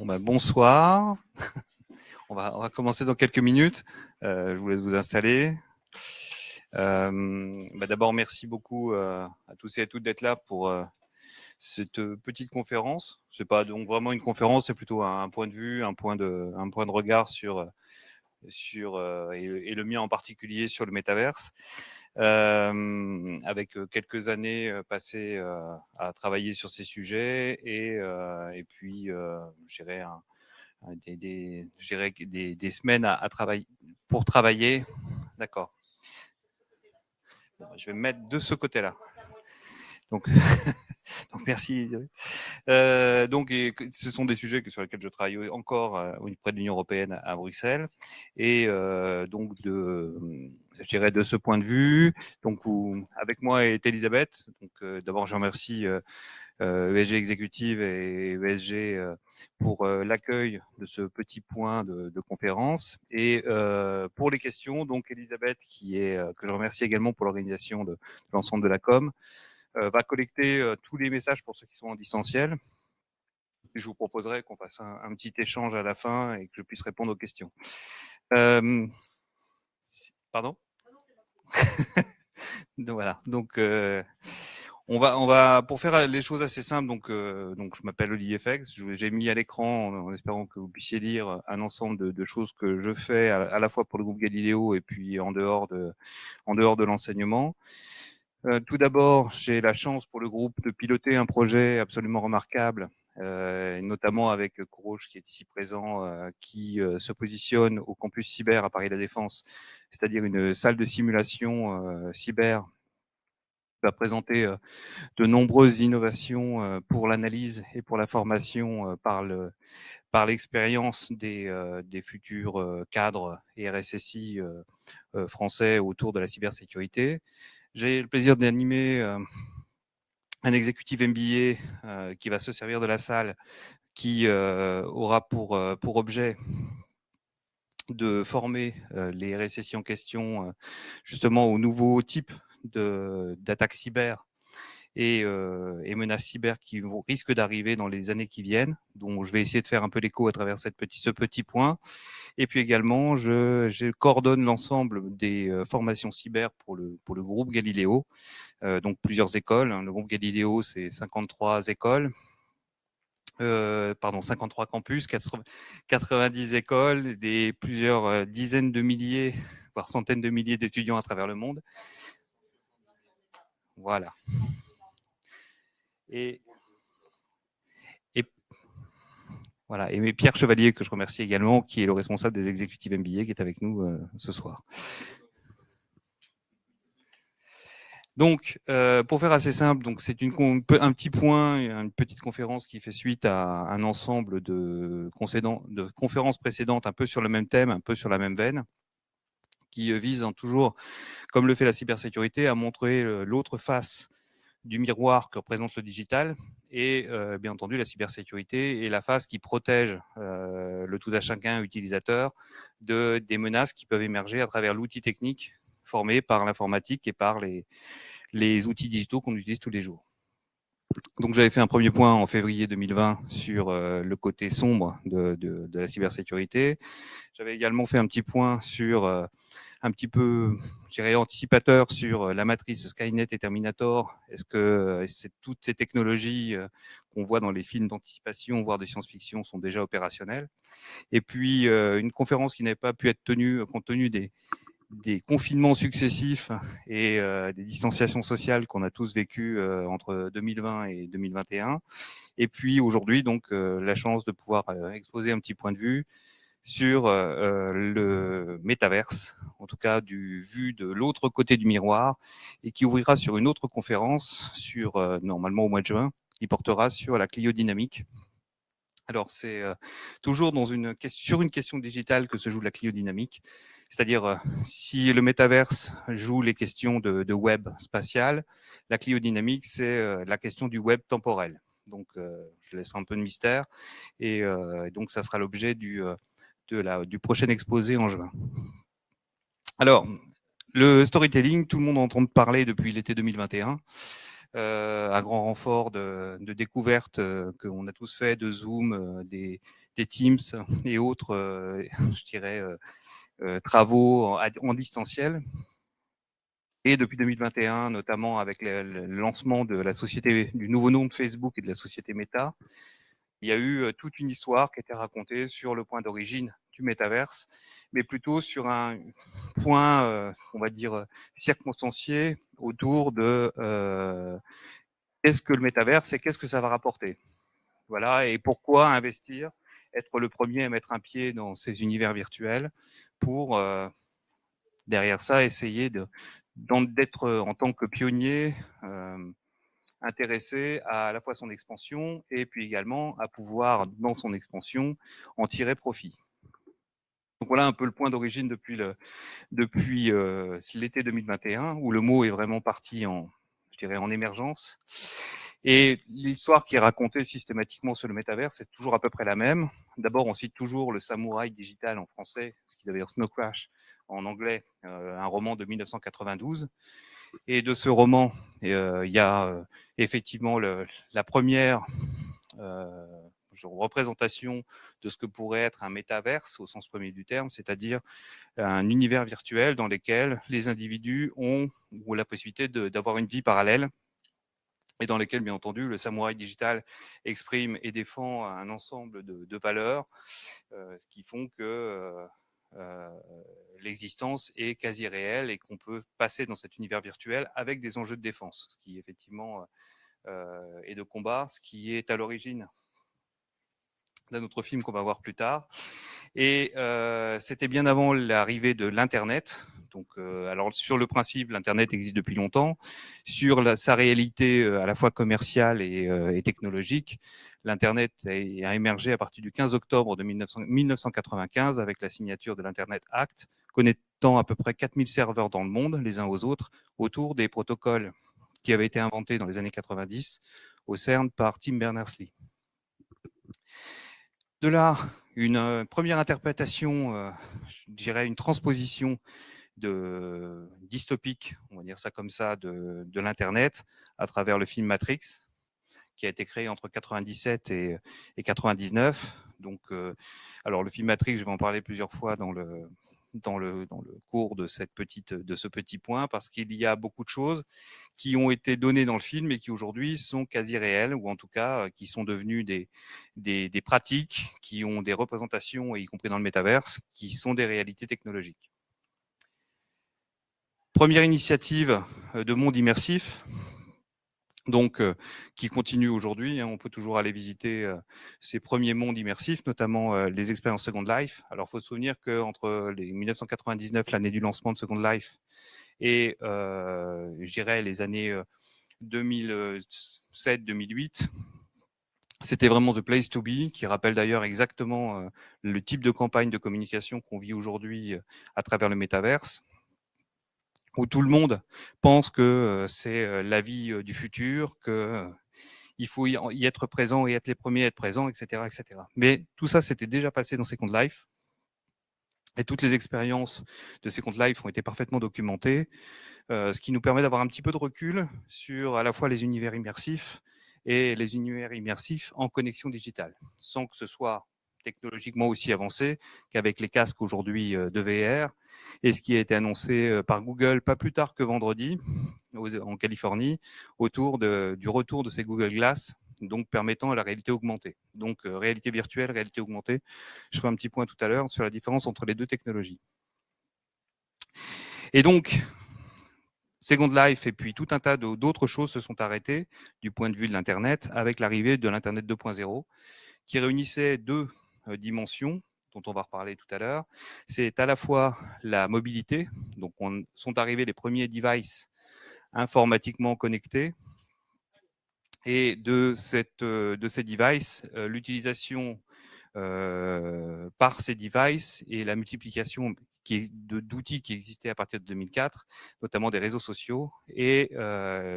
Bonsoir. On va commencer dans quelques minutes. Je vous laisse vous installer. D'abord, merci beaucoup à tous et à toutes d'être là pour cette petite conférence. C'est pas donc vraiment une conférence, c'est plutôt un point de vue, un point de regard sur et le mien en particulier sur le métaverse. Avec quelques années passées à travailler sur ces sujets et puis je dirais des semaines à travailler pour travailler. D'accord. Bon, je vais me mettre de ce côté-là. Donc, donc merci. Ce sont des sujets sur lesquels je travaille encore auprès de l'Union européenne à Bruxelles. Et je dirais de ce point de vue, donc avec moi est Elisabeth. Donc, d'abord, je remercie ESG Exécutive et ESG pour l'accueil de ce petit point de conférence. Et pour les questions, donc Elisabeth, que je remercie également pour l'organisation de l'ensemble de la com, va collecter tous les messages pour ceux qui sont en distanciel. Je vous proposerai qu'on fasse un petit échange à la fin et que je puisse répondre aux questions. Pardon. Donc voilà. Donc on va pour faire les choses assez simples. Donc je m'appelle Olivier Fex. J'ai mis à l'écran en espérant que vous puissiez lire un ensemble de choses que je fais à la fois pour le groupe Galileo et puis en dehors de l'enseignement. Tout d'abord, j'ai la chance pour le groupe de piloter un projet absolument remarquable, notamment avec Courroche qui est ici présent, qui se positionne au campus cyber à Paris La Défense, c'est-à-dire une salle de simulation cyber qui va présenter de nombreuses innovations pour l'analyse et pour la formation par l'expérience des futurs cadres et RSSI français autour de la cybersécurité. J'ai le plaisir d'animer un exécutif MBA qui va se servir de la salle, qui aura pour objet de former les RSSI en question justement aux nouveaux types d'attaques cyber et menaces cyber qui risquent d'arriver dans les années qui viennent, dont je vais essayer de faire un peu l'écho à travers ce petit point. Et puis également, je coordonne l'ensemble des formations cyber pour le groupe Galileo, donc plusieurs écoles. Le groupe Galileo, c'est 53 écoles. 53 campus, 90 écoles, plusieurs dizaines de milliers, voire centaines de milliers d'étudiants à travers le monde. Voilà. Et voilà. Et Pierre Chevalier, que je remercie également, qui est le responsable des exécutifs MBA, qui est avec nous ce soir. Donc, pour faire assez simple, donc c'est un petit point, une petite conférence qui fait suite à un ensemble de conférences précédentes, un peu sur le même thème, un peu sur la même veine, qui visent toujours, comme le fait la cybersécurité, à montrer l'autre face du miroir que représente le digital et bien entendu la cybersécurité et la face qui protège le tout à chacun utilisateur des menaces qui peuvent émerger à travers l'outil technique formé par l'informatique et par les outils digitaux qu'on utilise tous les jours. Donc j'avais fait un premier point en février 2020 sur le côté sombre de la cybersécurité. J'avais également fait un petit point sur un petit peu, je dirais, anticipateur sur la matrice Skynet et Terminator. Est-ce que toutes ces technologies qu'on voit dans les films d'anticipation, voire de science-fiction, sont déjà opérationnelles? Et puis, une conférence qui n'avait pas pu être tenue compte tenu des confinements successifs et des distanciations sociales qu'on a tous vécues entre 2020 et 2021. Et puis aujourd'hui, donc, la chance de pouvoir exposer un petit point de vue sur le métaverse, en tout cas vu de l'autre côté du miroir, et qui ouvrira sur une autre conférence normalement au mois de juin, qui portera sur la cliodynamique. Alors c'est toujours sur une question digitale que se joue la cliodynamique, c'est-à-dire si le métaverse joue les questions de web spatial, la cliodynamique c'est la question du web temporel. Donc je laisse un peu de mystère et donc ça sera l'objet du prochain exposé en juin. Alors, le storytelling, tout le monde entend parler depuis l'été 2021, à grand renfort de découvertes qu'on a tous fait, de Zoom, des des Teams et autres, je dirais, travaux en distanciel. Et depuis 2021, notamment avec le lancement de la société, du nouveau nom de Facebook et de la société Meta, il y a eu toute une histoire qui a été racontée sur le point d'origine du métaverse, mais plutôt sur un point, on va dire, circonstancié autour de qu'est-ce que le métaverse et qu'est-ce que ça va rapporter. Voilà, et pourquoi investir, être le premier à mettre un pied dans ces univers virtuels pour, derrière ça, essayer d'être en tant que pionnier intéressé à la fois son expansion et puis également à pouvoir, dans son expansion, en tirer profit. Donc voilà un peu le point d'origine depuis l'été 2021, où le mot est vraiment parti je dirais, en émergence. Et l'histoire qui est racontée systématiquement sur le métavers, c'est toujours à peu près la même. D'abord, on cite toujours le samouraï digital en français, ce qui veut dire Snow Crash en anglais, un roman de 1992. Et de ce roman, il y a effectivement la première représentation de ce que pourrait être un métaverse au sens premier du terme, c'est-à-dire un univers virtuel dans lequel les individus ont la possibilité d'avoir une vie parallèle et dans lequel, bien entendu, le samouraï digital exprime et défend un ensemble de valeurs qui font que l'existence est quasi réelle et qu'on peut passer dans cet univers virtuel avec des enjeux de défense, ce qui effectivement est de combat, ce qui est à l'origine d'un autre film qu'on va voir plus tard. Et c'était bien avant l'arrivée de l'Internet. Donc, alors sur le principe, l'Internet existe depuis longtemps. Sur sa réalité à la fois commerciale et technologique, l'Internet a émergé à partir du 15 octobre de 1995 avec la signature de l'Internet Act, connectant à peu près 4000 serveurs dans le monde, les uns aux autres, autour des protocoles qui avaient été inventés dans les années 90 au CERN par Tim Berners-Lee. De là, une première interprétation, je dirais une transposition dystopique, on va dire ça comme ça, de l'Internet à travers le film Matrix, qui a été créé entre 97 et 99. Donc, alors le film Matrix, je vais en parler plusieurs fois dans le cours de ce petit point, parce qu'il y a beaucoup de choses qui ont été données dans le film et qui aujourd'hui sont quasi réelles, ou en tout cas qui sont devenues des pratiques, qui ont des représentations, y compris dans le métaverse, qui sont des réalités technologiques. Première initiative de monde immersif, donc qui continue aujourd'hui. On peut toujours aller visiter ces premiers mondes immersifs, notamment les expériences Second Life. Alors, il faut se souvenir qu'entre les 1999, l'année du lancement de Second Life, et je dirais les années 2007-2008, c'était vraiment the place to be, qui rappelle d'ailleurs exactement le type de campagne de communication qu'on vit aujourd'hui à travers le métaverse, où tout le monde pense que c'est la vie du futur, que il faut y être présent et être les premiers à être présents, etc., etc. Mais tout ça, c'était déjà passé dans Second Life. Et toutes les expériences de Second Life ont été parfaitement documentées, ce qui nous permet d'avoir un petit peu de recul sur à la fois les univers immersifs et les univers immersifs en connexion digitale, sans que ce soit technologiquement aussi avancé qu'avec les casques aujourd'hui de VR, et ce qui a été annoncé par Google pas plus tard que vendredi en Californie, autour du retour de ces Google Glass, donc permettant la réalité augmentée. Donc réalité virtuelle, réalité augmentée. Je ferai un petit point tout à l'heure sur la différence entre les deux technologies. Et donc, Second Life et puis tout un tas d'autres choses se sont arrêtées du point de vue de l'Internet avec l'arrivée de l'Internet 2.0 qui réunissait deux dimensions dont on va reparler tout à l'heure. C'est à la fois la mobilité, donc sont arrivés les premiers devices informatiquement connectés, et de ces devices, l'utilisation par ces devices et la multiplication d'outils qui existaient à partir de 2004, notamment des réseaux sociaux, et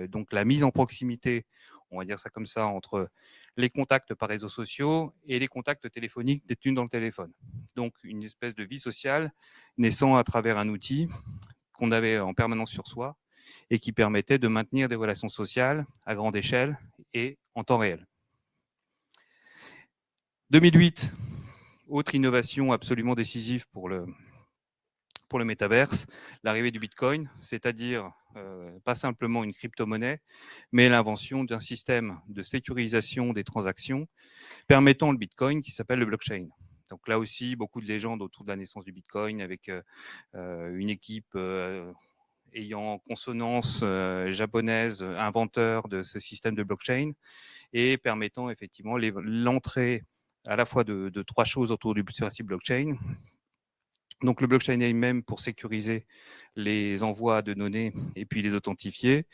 donc la mise en proximité, on va dire ça comme ça, entre les contacts par réseaux sociaux et les contacts téléphoniques détenus dans le téléphone. Donc une espèce de vie sociale naissant à travers un outil qu'on avait en permanence sur soi et qui permettait de maintenir des relations sociales à grande échelle et en temps réel. 2008, autre innovation absolument décisive pour le métaverse, l'arrivée du Bitcoin, c'est-à-dire pas simplement une crypto-monnaie, mais l'invention d'un système de sécurisation des transactions permettant le Bitcoin qui s'appelle le blockchain. Donc là aussi, beaucoup de légendes autour de la naissance du Bitcoin avec une équipe ayant consonance japonaise, inventeur de ce système de blockchain et permettant effectivement l'entrée à la fois de trois choses autour du principe blockchain. Donc le blockchain lui-même pour sécuriser les envois de données et puis les authentifier.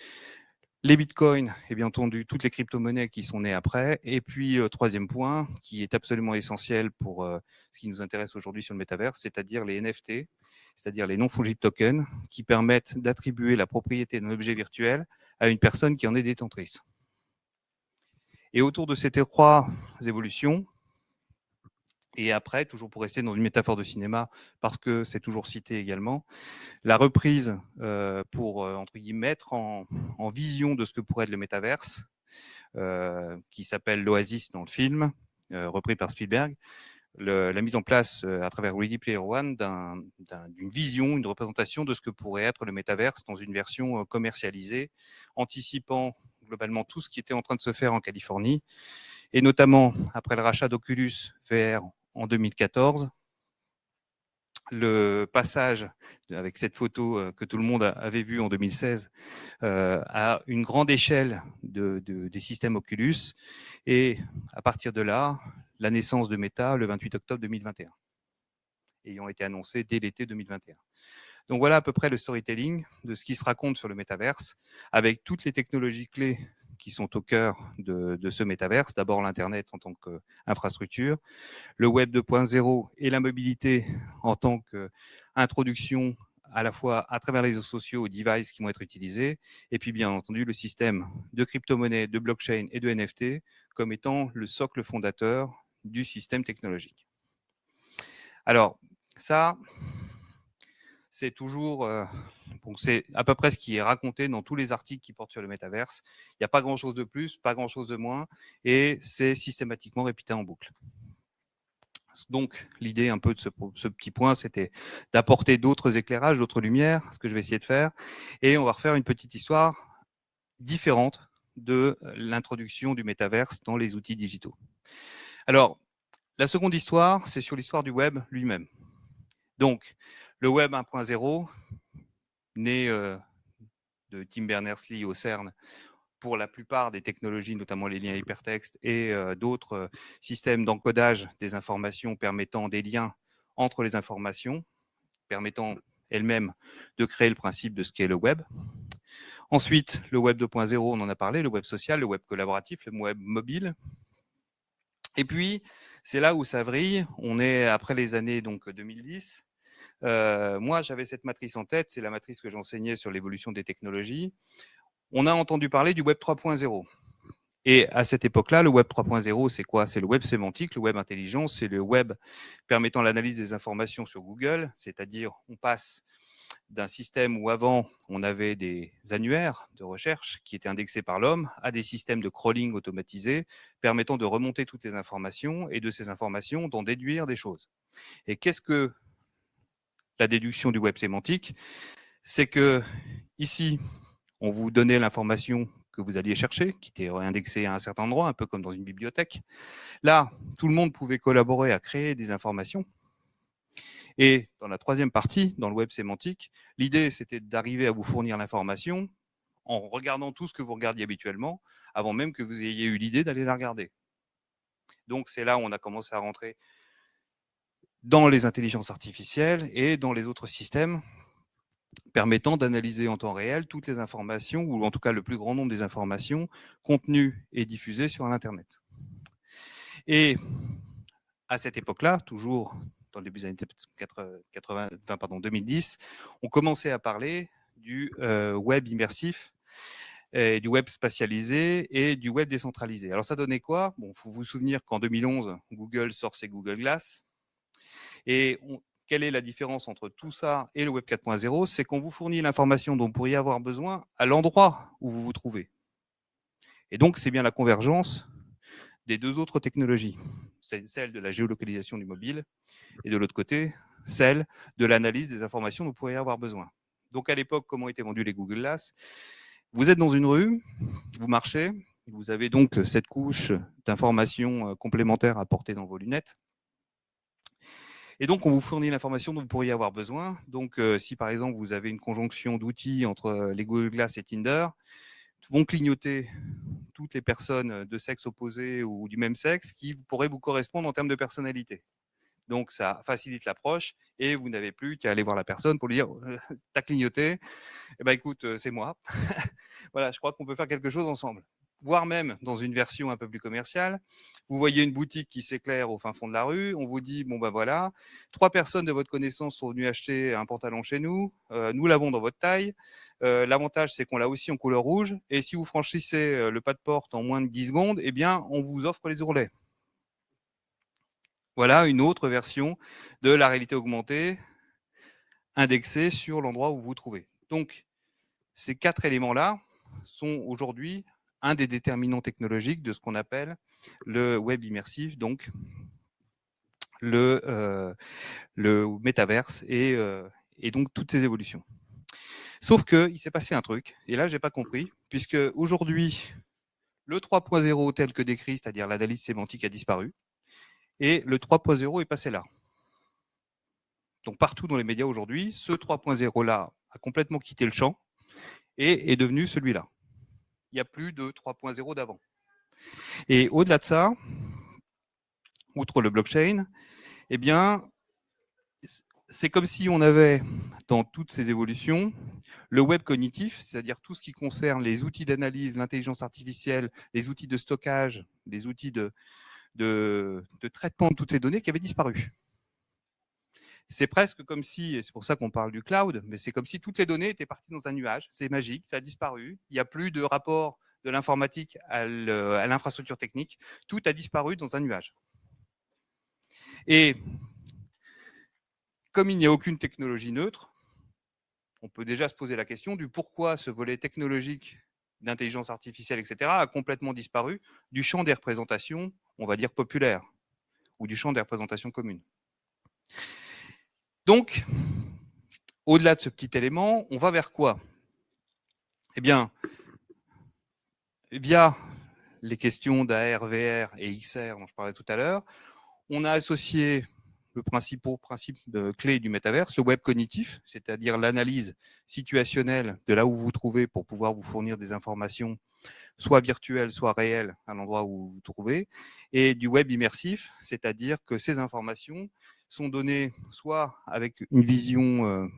Les bitcoins et bien entendu toutes les crypto-monnaies qui sont nées après. Et puis troisième point qui est absolument essentiel pour ce qui nous intéresse aujourd'hui sur le métavers, c'est-à-dire les NFT, c'est-à-dire les non-fungible tokens qui permettent d'attribuer la propriété d'un objet virtuel à une personne qui en est détentrice. Et autour de ces trois évolutions, et après, toujours pour rester dans une métaphore de cinéma, parce que c'est toujours cité également, la reprise pour, entre guillemets, mettre en vision de ce que pourrait être le métaverse, qui s'appelle l'Oasis dans le film, repris par Spielberg, la mise en place à travers Ready Player One d'une vision, une représentation de ce que pourrait être le métaverse dans une version commercialisée, anticipant globalement tout ce qui était en train de se faire en Californie, et notamment après le rachat d'Oculus VR en 2014, le passage avec cette photo que tout le monde avait vue en 2016 à une grande échelle des systèmes Oculus et à partir de là, la naissance de Meta le 28 octobre 2021, ayant été annoncée dès l'été 2021. Donc voilà à peu près le storytelling de ce qui se raconte sur le métaverse avec toutes les technologies clés qui sont au cœur de ce métaverse. D'abord l'Internet en tant qu'infrastructure, le Web 2.0 et la mobilité en tant qu'introduction à la fois à travers les réseaux sociaux aux devices qui vont être utilisés, et puis bien entendu le système de crypto-monnaie, de blockchain et de NFT comme étant le socle fondateur du système technologique. Alors ça, c'est toujours, bon, c'est à peu près ce qui est raconté dans tous les articles qui portent sur le métaverse. Il n'y a pas grand-chose de plus, pas grand-chose de moins, et c'est systématiquement répété en boucle. Donc, l'idée un peu de ce petit point, c'était d'apporter d'autres éclairages, d'autres lumières, ce que je vais essayer de faire. Et on va refaire une petite histoire différente de l'introduction du métaverse dans les outils digitaux. Alors, la seconde histoire, c'est sur l'histoire du web lui-même. Donc, le web 1.0, né de Tim Berners-Lee au CERN, pour la plupart des technologies, notamment les liens hypertextes et d'autres systèmes d'encodage des informations permettant des liens entre les informations, permettant elles-mêmes de créer le principe de ce qu'est le web. Ensuite, le web 2.0, on en a parlé, le web social, le web collaboratif, le web mobile. Et puis, c'est là où ça vrille. On est après les années donc 2010. Moi, j'avais cette matrice en tête, c'est la matrice que j'enseignais sur l'évolution des technologies. On a entendu parler du web 3.0. Et à cette époque-là, le web 3.0, c'est quoi? C'est le web sémantique, le web intelligent, c'est le web permettant l'analyse des informations sur Google, c'est-à-dire on passe d'un système où avant on avait des annuaires de recherche qui étaient indexés par l'homme à des systèmes de crawling automatisés permettant de remonter toutes les informations et de ces informations d'en déduire des choses. Et qu'est-ce que la déduction du web sémantique? C'est que ici, on vous donnait l'information que vous alliez chercher, qui était indexée à un certain endroit, un peu comme dans une bibliothèque. Là, tout le monde pouvait collaborer à créer des informations. Et dans la troisième partie, dans le web sémantique, l'idée, c'était d'arriver à vous fournir l'information en regardant tout ce que vous regardiez habituellement, avant même que vous ayez eu l'idée d'aller la regarder. Donc, c'est là où on a commencé à rentrer dans les intelligences artificielles et dans les autres systèmes permettant d'analyser en temps réel toutes les informations, ou en tout cas le plus grand nombre des informations contenues et diffusées sur l'Internet. Et à cette époque-là, toujours dans le début des années 2010, on commençait à parler du web immersif, et du web spatialisé et du web décentralisé. Alors ça donnait quoi? Bon, faut vous souvenir qu'en 2011, Google sort ses Google Glass. Et quelle est la différence entre tout ça et le web 4.0? C'est qu'on vous fournit l'information dont vous pourriez avoir besoin à l'endroit où vous vous trouvez. Et donc, c'est bien la convergence des deux autres technologies. C'est celle de la géolocalisation du mobile et de l'autre côté, celle de l'analyse des informations dont vous pourriez avoir besoin. Donc à l'époque, comment étaient vendus les Google Glass? Vous êtes dans une rue, vous marchez, vous avez donc cette couche d'informations complémentaires à porter dans vos lunettes. Et donc, on vous fournit l'information dont vous pourriez avoir besoin. Donc, si par exemple, vous avez une conjonction d'outils entre les Google Glass et Tinder, vont clignoter toutes les personnes de sexe opposé ou du même sexe qui pourraient vous correspondre en termes de personnalité. Donc, ça facilite l'approche et vous n'avez plus qu'à aller voir la personne pour lui dire « t'as clignoté, eh ben, écoute, c'est moi. Voilà, je crois qu'on peut faire quelque chose ensemble. » Voire même dans une version un peu plus commerciale, vous voyez une boutique qui s'éclaire au fin fond de la rue, on vous dit, bon ben voilà, 3 personnes de votre connaissance sont venues acheter un pantalon chez nous, nous l'avons dans votre taille, l'avantage c'est qu'on l'a aussi en couleur rouge, et si vous franchissez le pas de porte en moins de 10 secondes, eh bien on vous offre les ourlets. Voilà une autre version de la réalité augmentée indexée sur l'endroit où vous vous trouvez. Donc, ces 4 éléments-là sont aujourd'hui un des déterminants technologiques de ce qu'on appelle le web immersif, donc le métaverse et donc toutes ces évolutions. Sauf qu'il s'est passé un truc, et là, j'ai pas compris, puisque aujourd'hui, le 3.0 tel que décrit, c'est-à-dire l'analyse sémantique, a disparu, et le 3.0 est passé là. Donc partout dans les médias aujourd'hui, ce 3.0-là a complètement quitté le champ et est devenu celui-là. Il n'y a plus de 3.0 d'avant. Et au-delà de ça, outre le blockchain, eh bien, c'est comme si on avait, dans toutes ces évolutions, le web cognitif, c'est-à-dire tout ce qui concerne les outils d'analyse, l'intelligence artificielle, les outils de stockage, les outils de traitement de toutes ces données qui avaient disparu. C'est presque comme si, et c'est pour ça qu'on parle du cloud, mais c'est comme si toutes les données étaient parties dans un nuage. C'est magique, ça a disparu. Il n'y a plus de rapport de l'informatique à l'infrastructure technique. Tout a disparu dans un nuage. Et comme il n'y a aucune technologie neutre, on peut déjà se poser la question du pourquoi ce volet technologique d'intelligence artificielle, etc., a complètement disparu du champ des représentations, on va dire, populaires, ou du champ des représentations communes. Donc, au-delà de ce petit élément, on va vers quoi? Eh bien, via les questions d'AR, VR et XR dont je parlais tout à l'heure, on a associé le principe de clé du métaverse, le web cognitif, c'est-à-dire l'analyse situationnelle de là où vous vous trouvez pour pouvoir vous fournir des informations, soit virtuelles, soit réelles, à l'endroit où vous vous trouvez, et du web immersif, c'est-à-dire que ces informations sont données soit avec une vision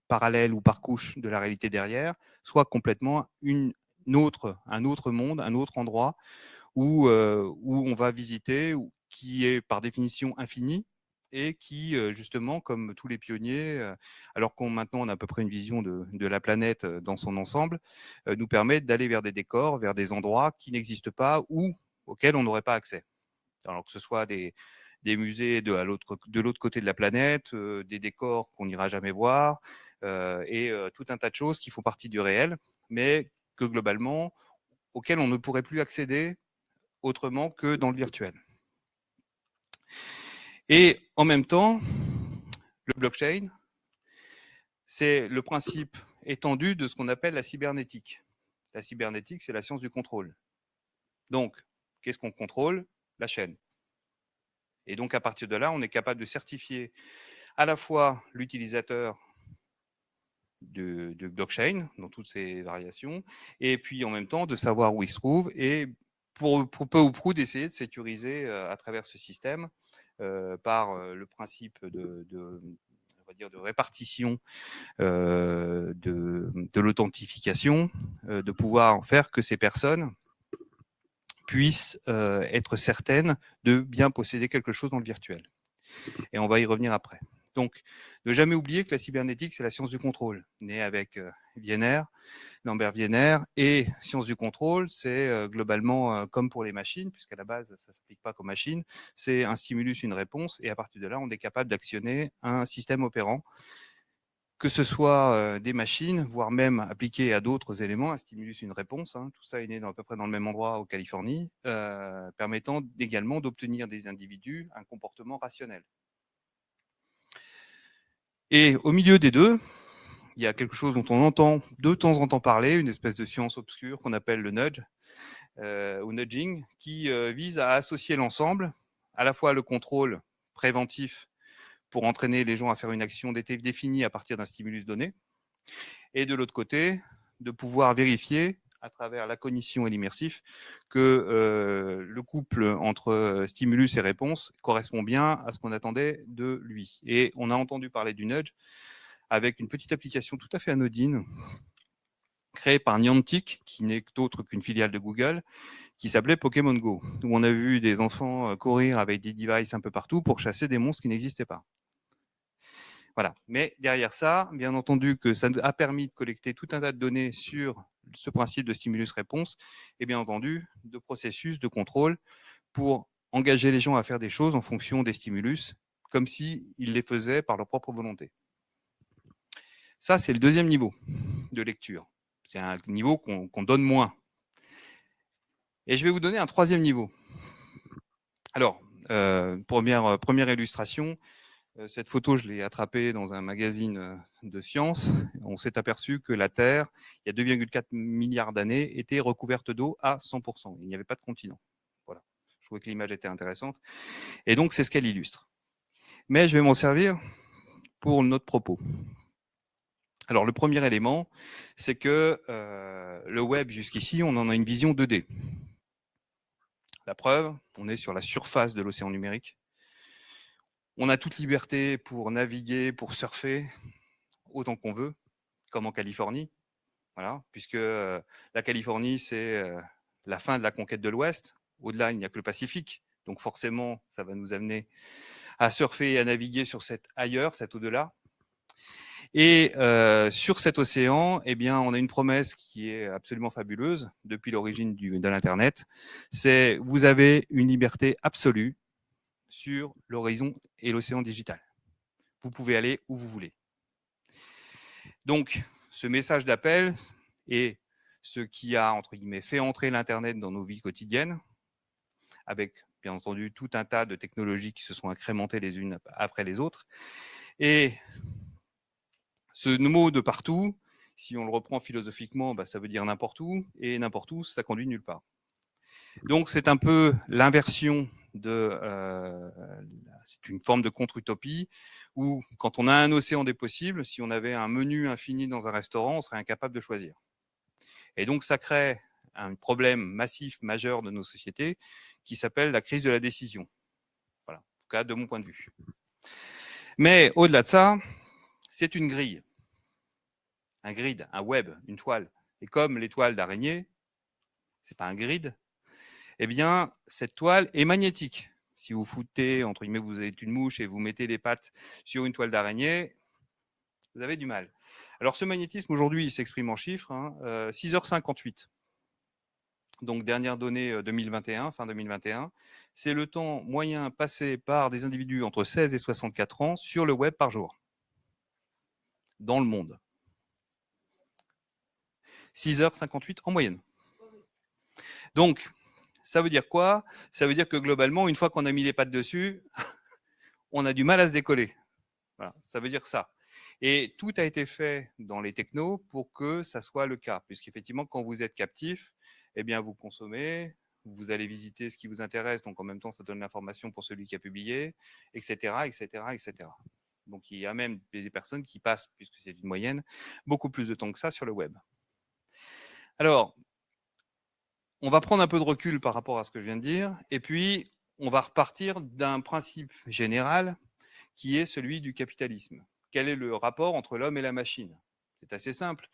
parallèle ou par couche de la réalité derrière, soit complètement un autre monde, un autre endroit où on va visiter, qui est par définition infini, et qui, justement, comme tous les pionniers, alors qu'on maintenant on a à peu près une vision de la planète dans son ensemble, nous permet d'aller vers des décors, vers des endroits qui n'existent pas ou auxquels on n'aurait pas accès. Alors que ce soit des musées de l'autre côté de la planète, des décors qu'on n'ira jamais voir, et tout un tas de choses qui font partie du réel, mais que globalement, auxquelles on ne pourrait plus accéder autrement que dans le virtuel. Et en même temps, le blockchain, c'est le principe étendu de ce qu'on appelle la cybernétique. La cybernétique, c'est la science du contrôle. Donc, qu'est-ce qu'on contrôle? La chaîne. Et donc, à partir de là, on est capable de certifier à la fois l'utilisateur de blockchain, dans toutes ses variations, et puis en même temps de savoir où il se trouve, et pour peu ou prou d'essayer de sécuriser à travers ce système par le principe on va dire de répartition de l'authentification, de pouvoir en faire que ces personnes puissent être certaines de bien posséder quelque chose dans le virtuel. Et on va y revenir après. Donc, ne jamais oublier que la cybernétique, c'est la science du contrôle, née avec Lambert Wiener, et science du contrôle, c'est globalement comme pour les machines, puisqu'à la base, ça ne s'applique pas qu'aux machines, c'est un stimulus, une réponse, et à partir de là, on est capable d'actionner un système opérant que ce soit des machines, voire même appliqué à d'autres éléments, un stimulus, une réponse. Hein, tout ça est né à peu près dans le même endroit en Californie, permettant également d'obtenir des individus un comportement rationnel. Et au milieu des deux, il y a quelque chose dont on entend de temps en temps parler, une espèce de science obscure qu'on appelle le nudge, ou nudging, qui vise à associer l'ensemble, à la fois le contrôle préventif pour entraîner les gens à faire une action définie à partir d'un stimulus donné, et de l'autre côté, de pouvoir vérifier à travers la cognition et l'immersif que le couple entre stimulus et réponse correspond bien à ce qu'on attendait de lui. Et on a entendu parler du nudge avec une petite application tout à fait anodine créée par Niantic, qui n'est autre qu'une filiale de Google, qui s'appelait Pokémon Go, où on a vu des enfants courir avec des devices un peu partout pour chasser des monstres qui n'existaient pas. Voilà. Mais derrière ça, bien entendu que ça a permis de collecter tout un tas de données sur ce principe de stimulus-réponse et bien entendu de processus de contrôle pour engager les gens à faire des choses en fonction des stimulus, comme s'ils les faisaient par leur propre volonté. Ça, c'est le deuxième niveau de lecture. C'est un niveau qu'on donne moins. Et je vais vous donner un troisième niveau. Alors, première illustration, cette photo, je l'ai attrapée dans un magazine de sciences. On s'est aperçu que la Terre, il y a 2,4 milliards d'années, était recouverte d'eau à 100%. Il n'y avait pas de continent. Voilà. Je trouvais que l'image était intéressante. Et donc, c'est ce qu'elle illustre. Mais je vais m'en servir pour notre propos. Alors, le premier élément, c'est que le web, jusqu'ici, on en a une vision 2D. La preuve, on est sur la surface de l'océan numérique. On a toute liberté pour naviguer, pour surfer, autant qu'on veut, comme en Californie. Voilà, puisque la Californie, c'est la fin de la conquête de l'Ouest. Au-delà, il n'y a que le Pacifique. Donc forcément, ça va nous amener à surfer et à naviguer sur cet ailleurs, cet au-delà. Et sur cet océan, eh bien, on a une promesse qui est absolument fabuleuse depuis l'origine de l'Internet. C'est vous avez une liberté absolue sur l'horizon et l'océan digital. Vous pouvez aller où vous voulez. Donc, ce message d'appel est ce qui a, entre guillemets, fait entrer l'Internet dans nos vies quotidiennes, avec, bien entendu, tout un tas de technologies qui se sont incrémentées les unes après les autres. Et ce mot de partout, si on le reprend philosophiquement, ça veut dire n'importe où, et n'importe où, ça conduit nulle part. Donc, c'est un peu l'inversion de... c'est une forme de contre-utopie, où quand on a un océan des possibles, si on avait un menu infini dans un restaurant, on serait incapable de choisir. Et donc, ça crée un problème massif, majeur de nos sociétés, qui s'appelle la crise de la décision. Voilà, en tout cas, de mon point de vue. Mais au-delà de ça, c'est une grille, un grid, un web, une toile. Et comme les toiles d'araignée, c'est pas un grid, eh bien, cette toile est magnétique. Si vous foutez, entre guillemets, vous êtes une mouche et vous mettez les pattes sur une toile d'araignée, vous avez du mal. Alors, ce magnétisme, aujourd'hui, il s'exprime en chiffres, 6h58. Donc, dernière donnée 2021, fin 2021, c'est le temps moyen passé par des individus entre 16 et 64 ans sur le web par jour, dans le monde. 6h58 en moyenne. Donc, ça veut dire quoi? Ça veut dire que globalement, une fois qu'on a mis les pattes dessus, on a du mal à se décoller. Voilà, ça veut dire ça. Et tout a été fait dans les technos pour que ça soit le cas, puisqu'effectivement, quand vous êtes captif, eh bien, vous consommez, vous allez visiter ce qui vous intéresse, donc en même temps, ça donne l'information pour celui qui a publié, etc., etc., etc. Donc, il y a même des personnes qui passent, puisque c'est une moyenne, beaucoup plus de temps que ça sur le web. Alors, on va prendre un peu de recul par rapport à ce que je viens de dire, et puis on va repartir d'un principe général qui est celui du capitalisme. Quel est le rapport entre l'homme et la machine? C'est assez simple.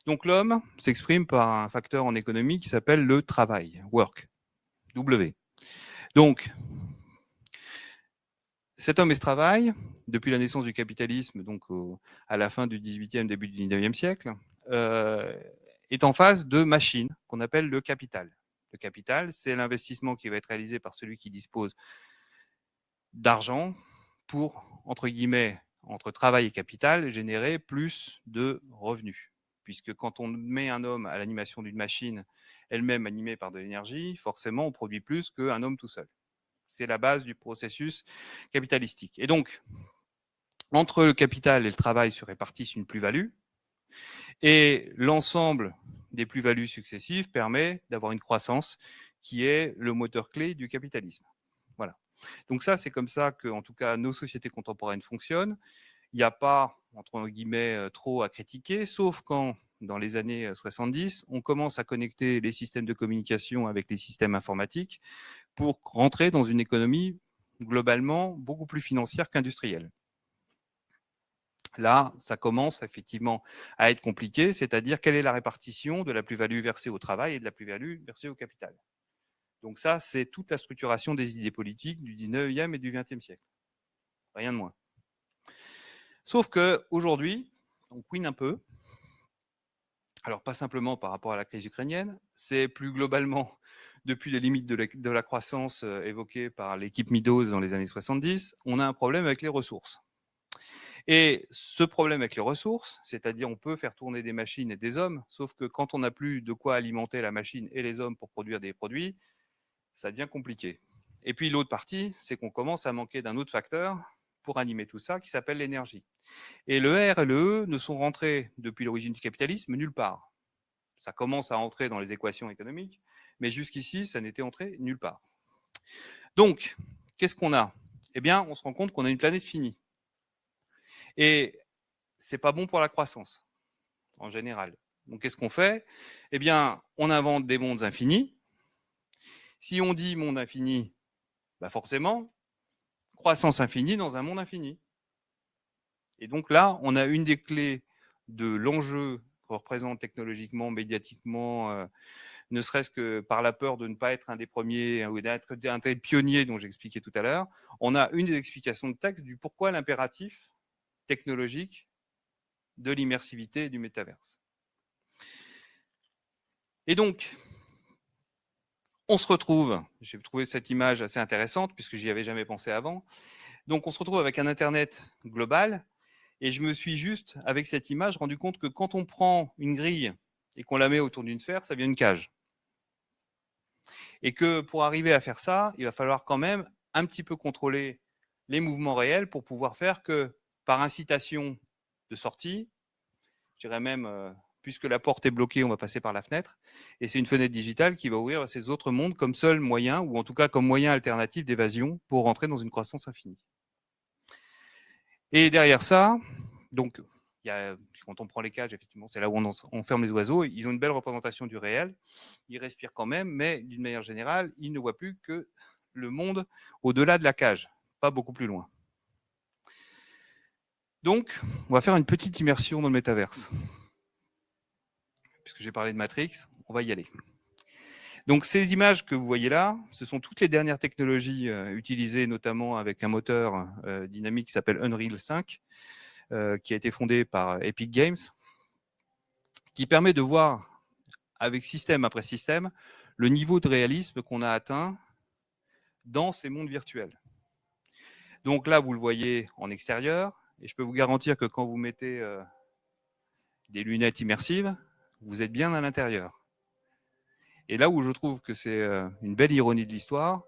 Donc l'homme s'exprime par un facteur en économie qui s'appelle le travail, work, W. Donc, cet homme et ce travail, depuis la naissance du capitalisme, donc à la fin du 18e, début du 19e siècle, est en phase de machine qu'on appelle le capital. Le capital, c'est l'investissement qui va être réalisé par celui qui dispose d'argent pour, entre guillemets, entre travail et capital, générer plus de revenus. Puisque quand on met un homme à l'animation d'une machine, elle-même animée par de l'énergie, forcément, on produit plus qu'un homme tout seul. C'est la base du processus capitalistique. Et donc, entre le capital et le travail se répartissent une plus-value, et l'ensemble des plus-values successives permet d'avoir une croissance qui est le moteur clé du capitalisme. Voilà. Donc ça, c'est comme ça que, en tout cas, nos sociétés contemporaines fonctionnent. Il n'y a pas, entre guillemets, trop à critiquer, sauf quand, dans les années 70, on commence à connecter les systèmes de communication avec les systèmes informatiques pour rentrer dans une économie globalement beaucoup plus financière qu'industrielle. Là, ça commence effectivement à être compliqué, c'est-à-dire quelle est la répartition de la plus-value versée au travail et de la plus-value versée au capital. Donc ça, c'est toute la structuration des idées politiques du 19e et du 20e siècle. Rien de moins. Sauf qu'aujourd'hui, on couine un peu. Alors, pas simplement par rapport à la crise ukrainienne, c'est plus globalement depuis les limites de la croissance évoquées par l'équipe Meadows dans les années 70, on a un problème avec les ressources. Et ce problème avec les ressources, c'est-à-dire on peut faire tourner des machines et des hommes, sauf que quand on n'a plus de quoi alimenter la machine et les hommes pour produire des produits, ça devient compliqué. Et puis l'autre partie, c'est qu'on commence à manquer d'un autre facteur pour animer tout ça, qui s'appelle l'énergie. Et le R et le E ne sont rentrés depuis l'origine du capitalisme nulle part. Ça commence à entrer dans les équations économiques, mais jusqu'ici, ça n'était entré nulle part. Donc, qu'est-ce qu'on a? Eh bien, on se rend compte qu'on a une planète finie. Et c'est pas bon pour la croissance, en général. Donc, qu'est-ce qu'on fait? Eh bien, on invente des mondes infinis. Si on dit monde infini, bah forcément, croissance infinie dans un monde infini. Et donc là, on a une des clés de l'enjeu qu'on représente technologiquement, médiatiquement, ne serait-ce que par la peur de ne pas être un des premiers ou d'être un des pionniers dont j'expliquais tout à l'heure. On a une des explications de texte du pourquoi l'impératif technologique de l'immersivité et du métaverse. Et donc, on se retrouve, j'ai trouvé cette image assez intéressante puisque j'y avais jamais pensé avant. Donc, on se retrouve avec un Internet global et je me suis juste, avec cette image, rendu compte que quand on prend une grille et qu'on la met autour d'une sphère, ça devient une cage. Et que pour arriver à faire ça, il va falloir quand même un petit peu contrôler les mouvements réels pour pouvoir faire que, par incitation de sortie, je dirais même, puisque la porte est bloquée, on va passer par la fenêtre, et c'est une fenêtre digitale qui va ouvrir à ces autres mondes comme seul moyen, ou en tout cas comme moyen alternatif d'évasion pour rentrer dans une croissance infinie. Et derrière ça, donc, quand on prend les cages, effectivement, c'est là où on ferme les oiseaux, ils ont une belle représentation du réel, ils respirent quand même, mais d'une manière générale, ils ne voient plus que le monde au-delà de la cage, pas beaucoup plus loin. Donc, on va faire une petite immersion dans le métaverse. Puisque j'ai parlé de Matrix, on va y aller. Donc, ces images que vous voyez là, ce sont toutes les dernières technologies utilisées, notamment avec un moteur dynamique qui s'appelle Unreal 5, qui a été fondé par Epic Games, qui permet de voir, avec système après système, le niveau de réalisme qu'on a atteint dans ces mondes virtuels. Donc là, vous le voyez en extérieur, et je peux vous garantir que quand vous mettez des lunettes immersives, vous êtes bien à l'intérieur. Et là où je trouve que c'est une belle ironie de l'histoire,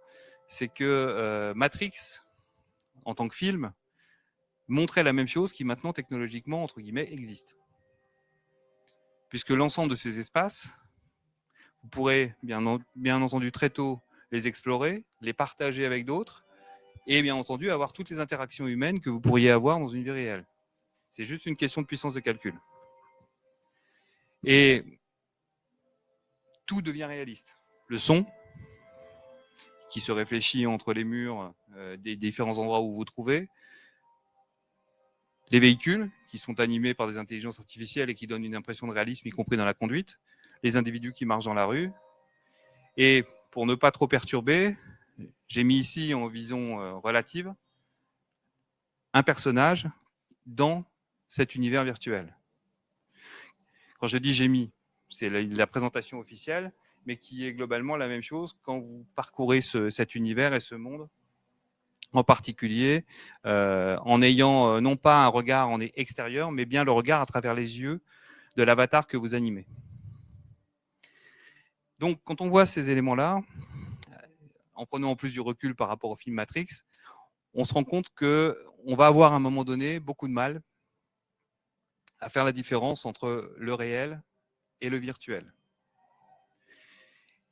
c'est que Matrix, en tant que film, montrait la même chose qui maintenant, technologiquement, entre guillemets, existe. Puisque l'ensemble de ces espaces, vous pourrez bien entendu très tôt les explorer, les partager avec d'autres, et bien entendu avoir toutes les interactions humaines que vous pourriez avoir dans une vie réelle. C'est juste une question de puissance de calcul. Et tout devient réaliste. Le son, qui se réfléchit entre les murs des différents endroits où vous vous trouvez, les véhicules, qui sont animés par des intelligences artificielles et qui donnent une impression de réalisme, y compris dans la conduite, les individus qui marchent dans la rue. Et pour ne pas trop perturber, j'ai mis ici en vision relative un personnage dans cet univers virtuel. Quand je dis j'ai mis, c'est la présentation officielle, mais qui est globalement la même chose quand vous parcourez cet univers et ce monde en particulier en ayant non pas un regard en extérieur, mais bien le regard à travers les yeux de l'avatar que vous animez. Donc, quand on voit ces éléments-là, en prenant en plus du recul par rapport au film Matrix, on se rend compte qu'on va avoir à un moment donné beaucoup de mal à faire la différence entre le réel et le virtuel.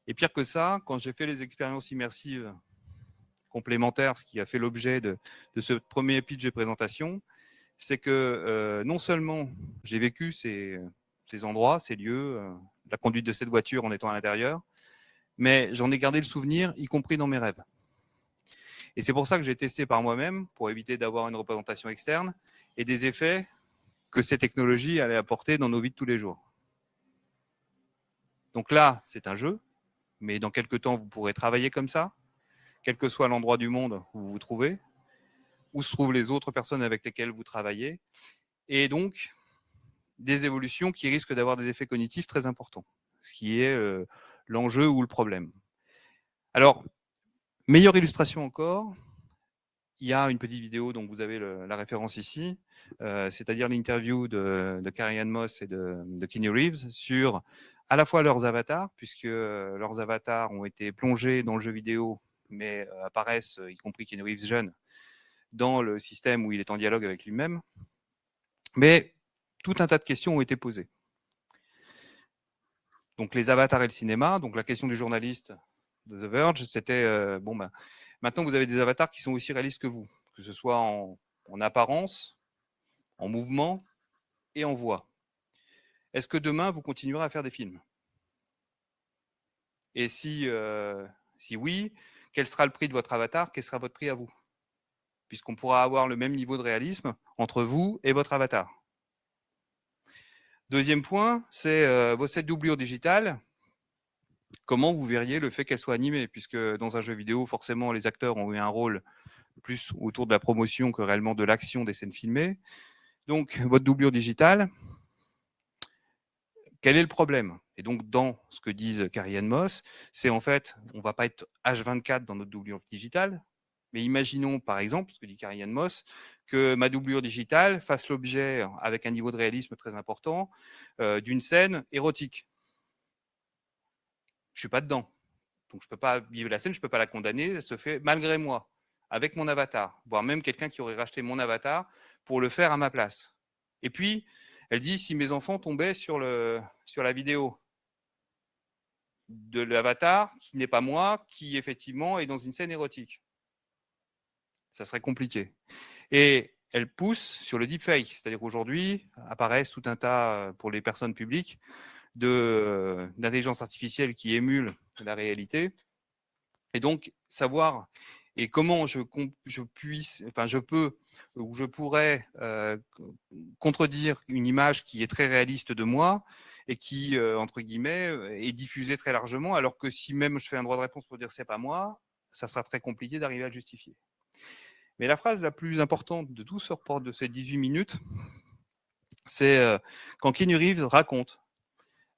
Et pire que ça, quand j'ai fait les expériences immersives complémentaires, ce qui a fait l'objet de ce premier pitch de présentation, c'est que non seulement j'ai vécu ces endroits, ces lieux, la conduite de cette voiture en étant à l'intérieur, mais j'en ai gardé le souvenir, y compris dans mes rêves. Et c'est pour ça que j'ai testé par moi-même, pour éviter d'avoir une représentation externe, et des effets que ces technologies allaient apporter dans nos vies de tous les jours. Donc là, c'est un jeu, mais dans quelques temps, vous pourrez travailler comme ça, quel que soit l'endroit du monde où vous vous trouvez, où se trouvent les autres personnes avec lesquelles vous travaillez, et donc des évolutions qui risquent d'avoir des effets cognitifs très importants, ce qui est l'enjeu ou le problème. Alors, meilleure illustration encore, il y a une petite vidéo dont vous avez la référence ici, c'est-à-dire l'interview de Carrie-Anne Moss et de Keanu Reeves sur à la fois leurs avatars, puisque leurs avatars ont été plongés dans le jeu vidéo, mais apparaissent, y compris Keanu Reeves jeune, dans le système où il est en dialogue avec lui-même. Mais tout un tas de questions ont été posées. Donc les avatars et le cinéma, donc la question du journaliste de The Verge, c'était maintenant vous avez des avatars qui sont aussi réalistes que vous, que ce soit en apparence, en mouvement et en voix. Est-ce que demain vous continuerez à faire des films? Et si oui, quel sera le prix de votre avatar? Quel sera votre prix à vous? Puisqu'on pourra avoir le même niveau de réalisme entre vous et votre avatar. Deuxième point, c'est cette doublure digitale. Comment vous verriez le fait qu'elle soit animée? Puisque dans un jeu vidéo, forcément, les acteurs ont eu un rôle plus autour de la promotion que réellement de l'action des scènes filmées. Donc, votre doublure digitale, quel est le problème? Et donc, dans ce que disent Carrie-Anne Moss, c'est en fait, on ne va pas être H24 dans notre doublure digitale, mais imaginons, par exemple, ce que dit Carrie-Anne Moss, que ma doublure digitale fasse l'objet, avec un niveau de réalisme très important, d'une scène érotique. Je ne suis pas dedans. Donc, je ne peux pas vivre la scène, je ne peux pas la condamner, elle se fait malgré moi, avec mon avatar, voire même quelqu'un qui aurait racheté mon avatar pour le faire à ma place. Et puis, elle dit, si mes enfants tombaient sur la vidéo de l'avatar, qui n'est pas moi, qui effectivement est dans une scène érotique, ça serait compliqué. Et elle pousse sur le deepfake, c'est-à-dire qu'aujourd'hui apparaissent tout un tas, pour les personnes publiques, d'intelligence artificielle qui émulent la réalité. Et donc, savoir et comment je peux ou je pourrais contredire une image qui est très réaliste de moi et qui, entre guillemets, est diffusée très largement, alors que si même je fais un droit de réponse pour dire c'est pas moi, ça sera très compliqué d'arriver à le justifier. Mais la phrase la plus importante de tout ce report de ces 18 minutes, c'est quand Keanu Reeves raconte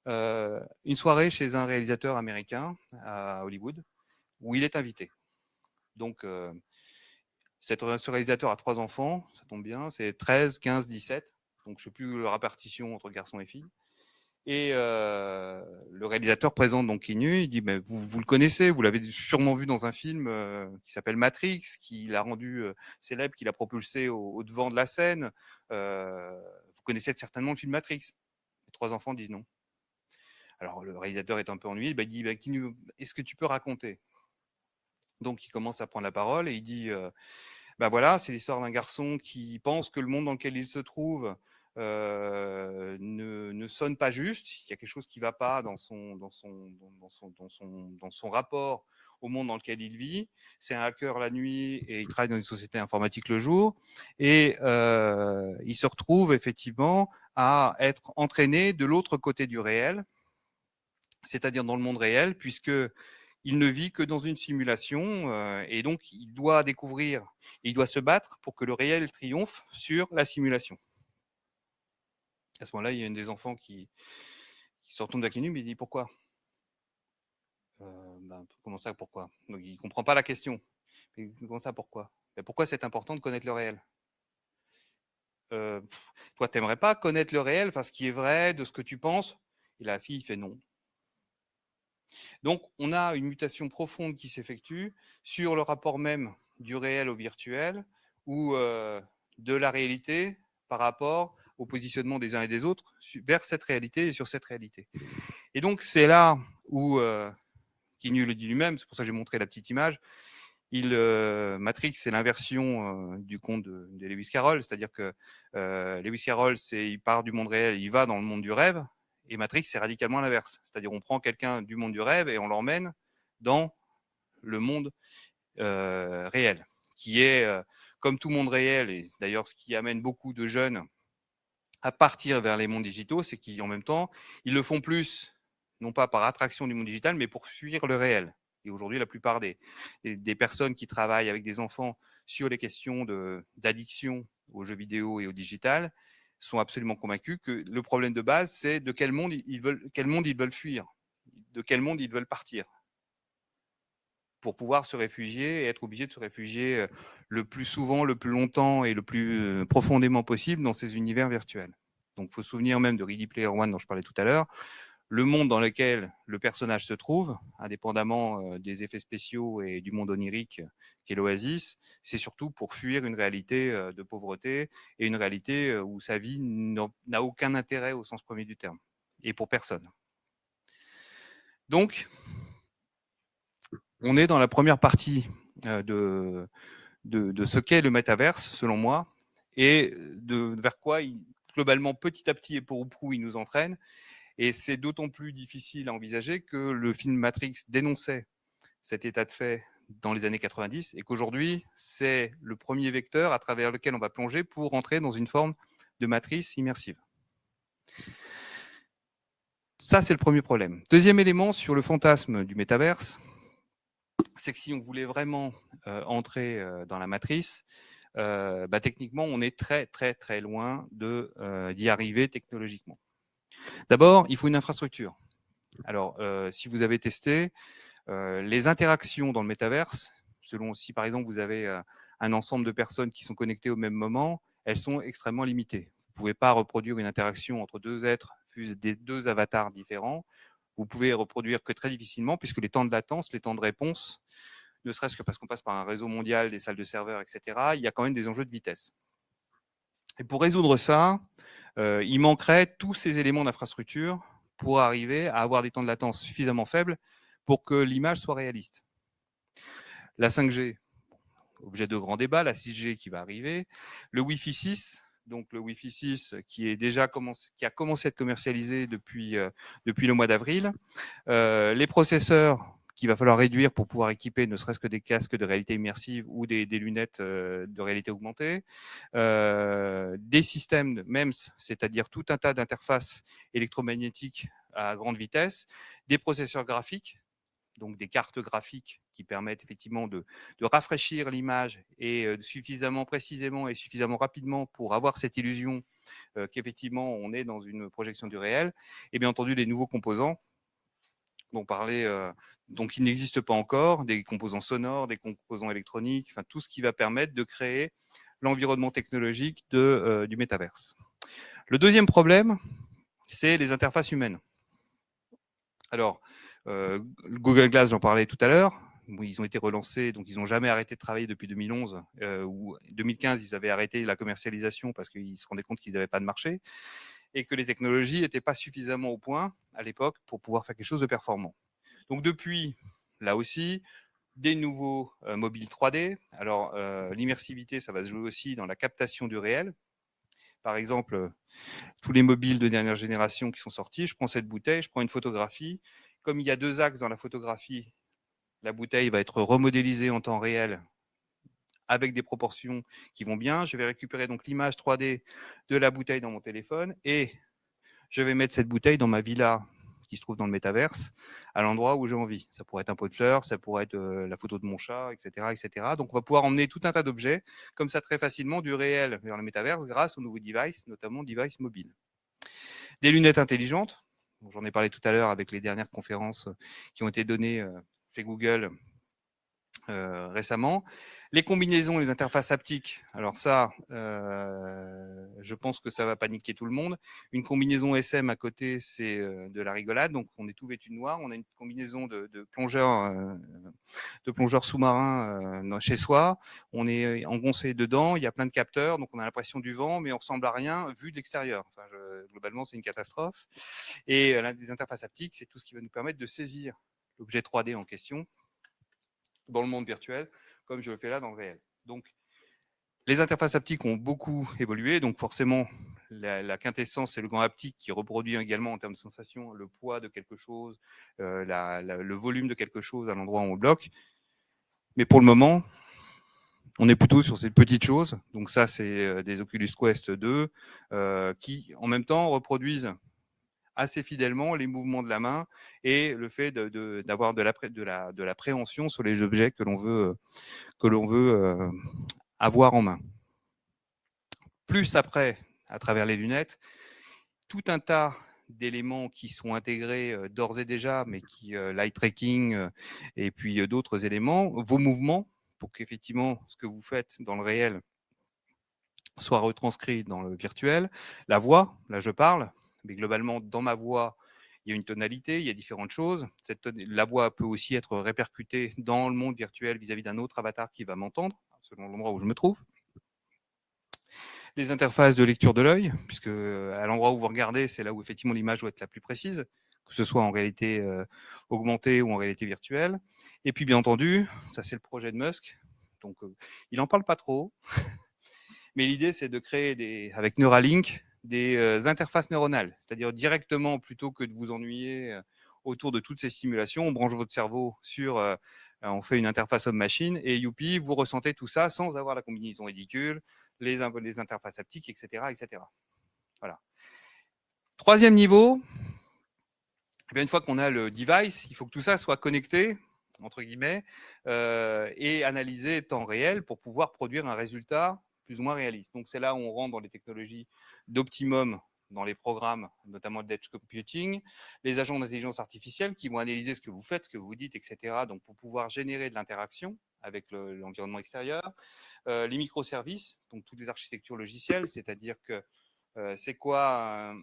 une soirée chez un réalisateur américain à Hollywood où il est invité. Donc, ce réalisateur a 3 enfants, ça tombe bien, c'est 13, 15, 17. Donc, je ne sais plus la répartition entre garçons et filles. Et le réalisateur présente donc Keanu, il dit mais vous le connaissez, vous l'avez sûrement vu dans un film qui s'appelle Matrix, qui l'a rendu célèbre, qui l'a propulsé au devant de la scène. Vous connaissez certainement le film Matrix. Les 3 enfants disent non. Alors le réalisateur est un peu ennuyé, il dit Keanu, est-ce que tu peux raconter? Donc il commence à prendre la parole et il dit voilà, c'est l'histoire d'un garçon qui pense que le monde dans lequel il se trouve ne sonne pas juste. Il y a quelque chose qui ne va pas dans son rapport au monde dans lequel il vit. C'est un hacker la nuit et il travaille dans une société informatique le jour. Et il se retrouve effectivement à être entraîné de l'autre côté du réel, c'est-à-dire dans le monde réel, puisque il ne vit que dans une simulation et donc il doit découvrir, il doit se battre pour que le réel triomphe sur la simulation. À ce moment-là, il y a un des enfants qui se retourne vers Keanu, mais il dit pourquoi? Comment ça, pourquoi? Donc il ne comprend pas la question. Mais comment ça, pourquoi? Mais pourquoi c'est important de connaître le réel? Toi, tu n'aimerais pas connaître le réel, enfin, ce qui est vrai, de ce que tu penses? Et la fille fait non. Donc, on a une mutation profonde qui s'effectue sur le rapport même du réel au virtuel ou de la réalité par rapport au positionnement des uns et des autres vers cette réalité et sur cette réalité. Et donc, c'est là où Keanu le dit lui-même, c'est pour ça que j'ai montré la petite image. Matrix, c'est l'inversion du conte de Lewis Carroll, c'est-à-dire que Lewis Carroll, il part du monde réel, il va dans le monde du rêve, et Matrix, c'est radicalement l'inverse, c'est-à-dire on prend quelqu'un du monde du rêve et on l'emmène dans le monde réel, qui est comme tout monde réel, et d'ailleurs ce qui amène beaucoup de jeunes à partir vers les mondes digitaux, c'est qu'en même temps, ils le font plus, non pas par attraction du monde digital, mais pour fuir le réel. Et aujourd'hui, la plupart des personnes qui travaillent avec des enfants sur les questions d'addiction aux jeux vidéo et au digital sont absolument convaincus que le problème de base, c'est de quel monde ils veulent fuir, de quel monde ils veulent partir pour pouvoir se réfugier et être obligés de se réfugier le plus souvent, le plus longtemps et le plus profondément possible dans ces univers virtuels. Donc, il faut se souvenir même de Ready Player One dont je parlais tout à l'heure. Le monde dans lequel le personnage se trouve, indépendamment des effets spéciaux et du monde onirique qu'est l'Oasis, c'est surtout pour fuir une réalité de pauvreté et une réalité où sa vie n'a aucun intérêt au sens premier du terme, et pour personne. Donc, on est dans la première partie de ce qu'est le métaverse, selon moi, et vers quoi, globalement, petit à petit et pour ou prou, il nous entraîne. Et c'est d'autant plus difficile à envisager que le film Matrix dénonçait cet état de fait dans les années 90 et qu'aujourd'hui, c'est le premier vecteur à travers lequel on va plonger pour entrer dans une forme de matrice immersive. Ça, c'est le premier problème. Deuxième élément sur le fantasme du métaverse, c'est que si on voulait vraiment entrer dans la matrice, techniquement, on est très, très, très loin d'y arriver technologiquement. D'abord, il faut une infrastructure. Alors, si vous avez testé, les interactions dans le métaverse, selon si par exemple vous avez un ensemble de personnes qui sont connectées au même moment, elles sont extrêmement limitées. Vous ne pouvez pas reproduire une interaction entre deux êtres, des deux avatars différents. Vous pouvez reproduire que très difficilement, puisque les temps de latence, les temps de réponse, ne serait-ce que parce qu'on passe par un réseau mondial, des salles de serveurs, etc., il y a quand même des enjeux de vitesse. Et pour résoudre ça, il manquerait tous ces éléments d'infrastructure pour arriver à avoir des temps de latence suffisamment faibles pour que l'image soit réaliste. La 5G, objet de grand débat, la 6G qui va arriver, le Wi-Fi 6, donc le Wi-Fi 6 qui a commencé à être commercialisé depuis le mois d'avril, les processeurs qu'il va falloir réduire pour pouvoir équiper ne serait-ce que des casques de réalité immersive ou des lunettes de réalité augmentée, des systèmes de MEMS, c'est-à-dire tout un tas d'interfaces électromagnétiques à grande vitesse, des processeurs graphiques, donc des cartes graphiques qui permettent effectivement de rafraîchir l'image et suffisamment précisément et suffisamment rapidement pour avoir cette illusion qu'effectivement on est dans une projection du réel, et bien entendu les nouveaux composants donc il n'existe pas encore, des composants sonores, des composants électroniques, enfin tout ce qui va permettre de créer l'environnement technologique du métaverse. Le deuxième problème, c'est les interfaces humaines. Alors, Google Glass, j'en parlais tout à l'heure. Ils ont été relancés, donc ils n'ont jamais arrêté de travailler depuis 2011 ou 2015. Ils avaient arrêté la commercialisation parce qu'ils se rendaient compte qu'ils n'avaient pas de marché et que les technologies n'étaient pas suffisamment au point à l'époque pour pouvoir faire quelque chose de performant. Donc depuis, là aussi, des nouveaux mobiles 3D. Alors, l'immersivité, ça va se jouer aussi dans la captation du réel. Par exemple, tous les mobiles de dernière génération qui sont sortis, je prends cette bouteille, je prends une photographie. Comme il y a deux axes dans la photographie, la bouteille va être remodélisée en temps réel avec des proportions qui vont bien. Je vais récupérer donc l'image 3D de la bouteille dans mon téléphone et je vais mettre cette bouteille dans ma villa qui se trouve dans le métaverse, à l'endroit où j'ai envie. Ça pourrait être un pot de fleurs, ça pourrait être la photo de mon chat, etc., etc. Donc, on va pouvoir emmener tout un tas d'objets comme ça très facilement du réel vers le métaverse grâce aux nouveaux devices, notamment devices mobiles. Des lunettes intelligentes, j'en ai parlé tout à l'heure avec les dernières conférences qui ont été données chez Google récemment. Les combinaisons et les interfaces haptiques, alors ça, je pense que ça va paniquer tout le monde. Une combinaison SM à côté, c'est de la rigolade. Donc, on est tout vêtu de noir. On a une combinaison de plongeurs sous-marins chez soi. On est engoncé dedans. Il y a plein de capteurs. Donc, on a l'impression du vent, mais on ressemble à rien vu de l'extérieur. Enfin, globalement, c'est une catastrophe. Et l'un des interfaces haptiques, c'est tout ce qui va nous permettre de saisir l'objet 3D en question dans le monde virtuel, comme je le fais là dans le réel. Donc, les interfaces haptiques ont beaucoup évolué, donc forcément, quintessence, c'est le gant haptique qui reproduit également en termes de sensation le poids de quelque chose, le volume de quelque chose à l'endroit où on le bloque. Mais pour le moment, on est plutôt sur ces petites choses. Donc ça, c'est des Oculus Quest 2 qui, en même temps, reproduisent assez fidèlement les mouvements de la main et le fait d'avoir de la préhension sur les objets que l'on veut avoir en main. Plus après, à travers les lunettes, tout un tas d'éléments qui sont intégrés d'ores et déjà, mais qui, l'eye tracking et puis d'autres éléments, vos mouvements, pour qu'effectivement ce que vous faites dans le réel soit retranscrit dans le virtuel. La voix, là je parle, mais globalement dans ma voix, il y a une tonalité, il y a différentes choses. La voix peut aussi être répercutée dans le monde virtuel vis-à-vis d'un autre avatar qui va m'entendre, selon l'endroit où je me trouve. Les interfaces de lecture de l'œil, puisque à l'endroit où vous regardez, c'est là où effectivement l'image doit être la plus précise, que ce soit en réalité augmentée ou en réalité virtuelle. Et puis bien entendu, ça c'est le projet de Musk, donc il n'en parle pas trop, mais l'idée c'est de créer avec Neuralink des interfaces neuronales, c'est-à-dire directement, plutôt que de vous ennuyer autour de toutes ces stimulations, on branche votre cerveau sur, on fait une interface homme-machine et youpi, vous ressentez tout ça sans avoir la combinaison ridicule, les interfaces haptiques, etc., etc. Voilà. Troisième niveau, eh bien, une fois qu'on a le device, il faut que tout ça soit connecté, entre guillemets, et analysé temps réel pour pouvoir produire un résultat plus ou moins réaliste. Donc c'est là où on rentre dans les technologies d'optimum dans les programmes, notamment d'edge computing, les agents d'intelligence artificielle qui vont analyser ce que vous faites, ce que vous dites, etc. Donc pour pouvoir générer de l'interaction avec l'environnement extérieur, les microservices, donc toutes les architectures logicielles, c'est-à-dire que c'est quoi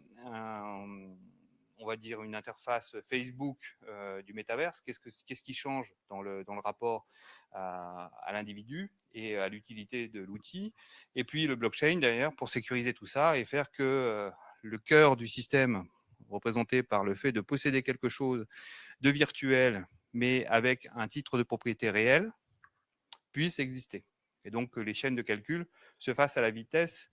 on va dire une interface Facebook du métaverse, qu'est-ce qui change dans le rapport à l'individu et à l'utilité de l'outil, et puis le blockchain derrière pour sécuriser tout ça et faire que le cœur du système, représenté par le fait de posséder quelque chose de virtuel, mais avec un titre de propriété réel, puisse exister. Et donc que les chaînes de calcul se fassent à la vitesse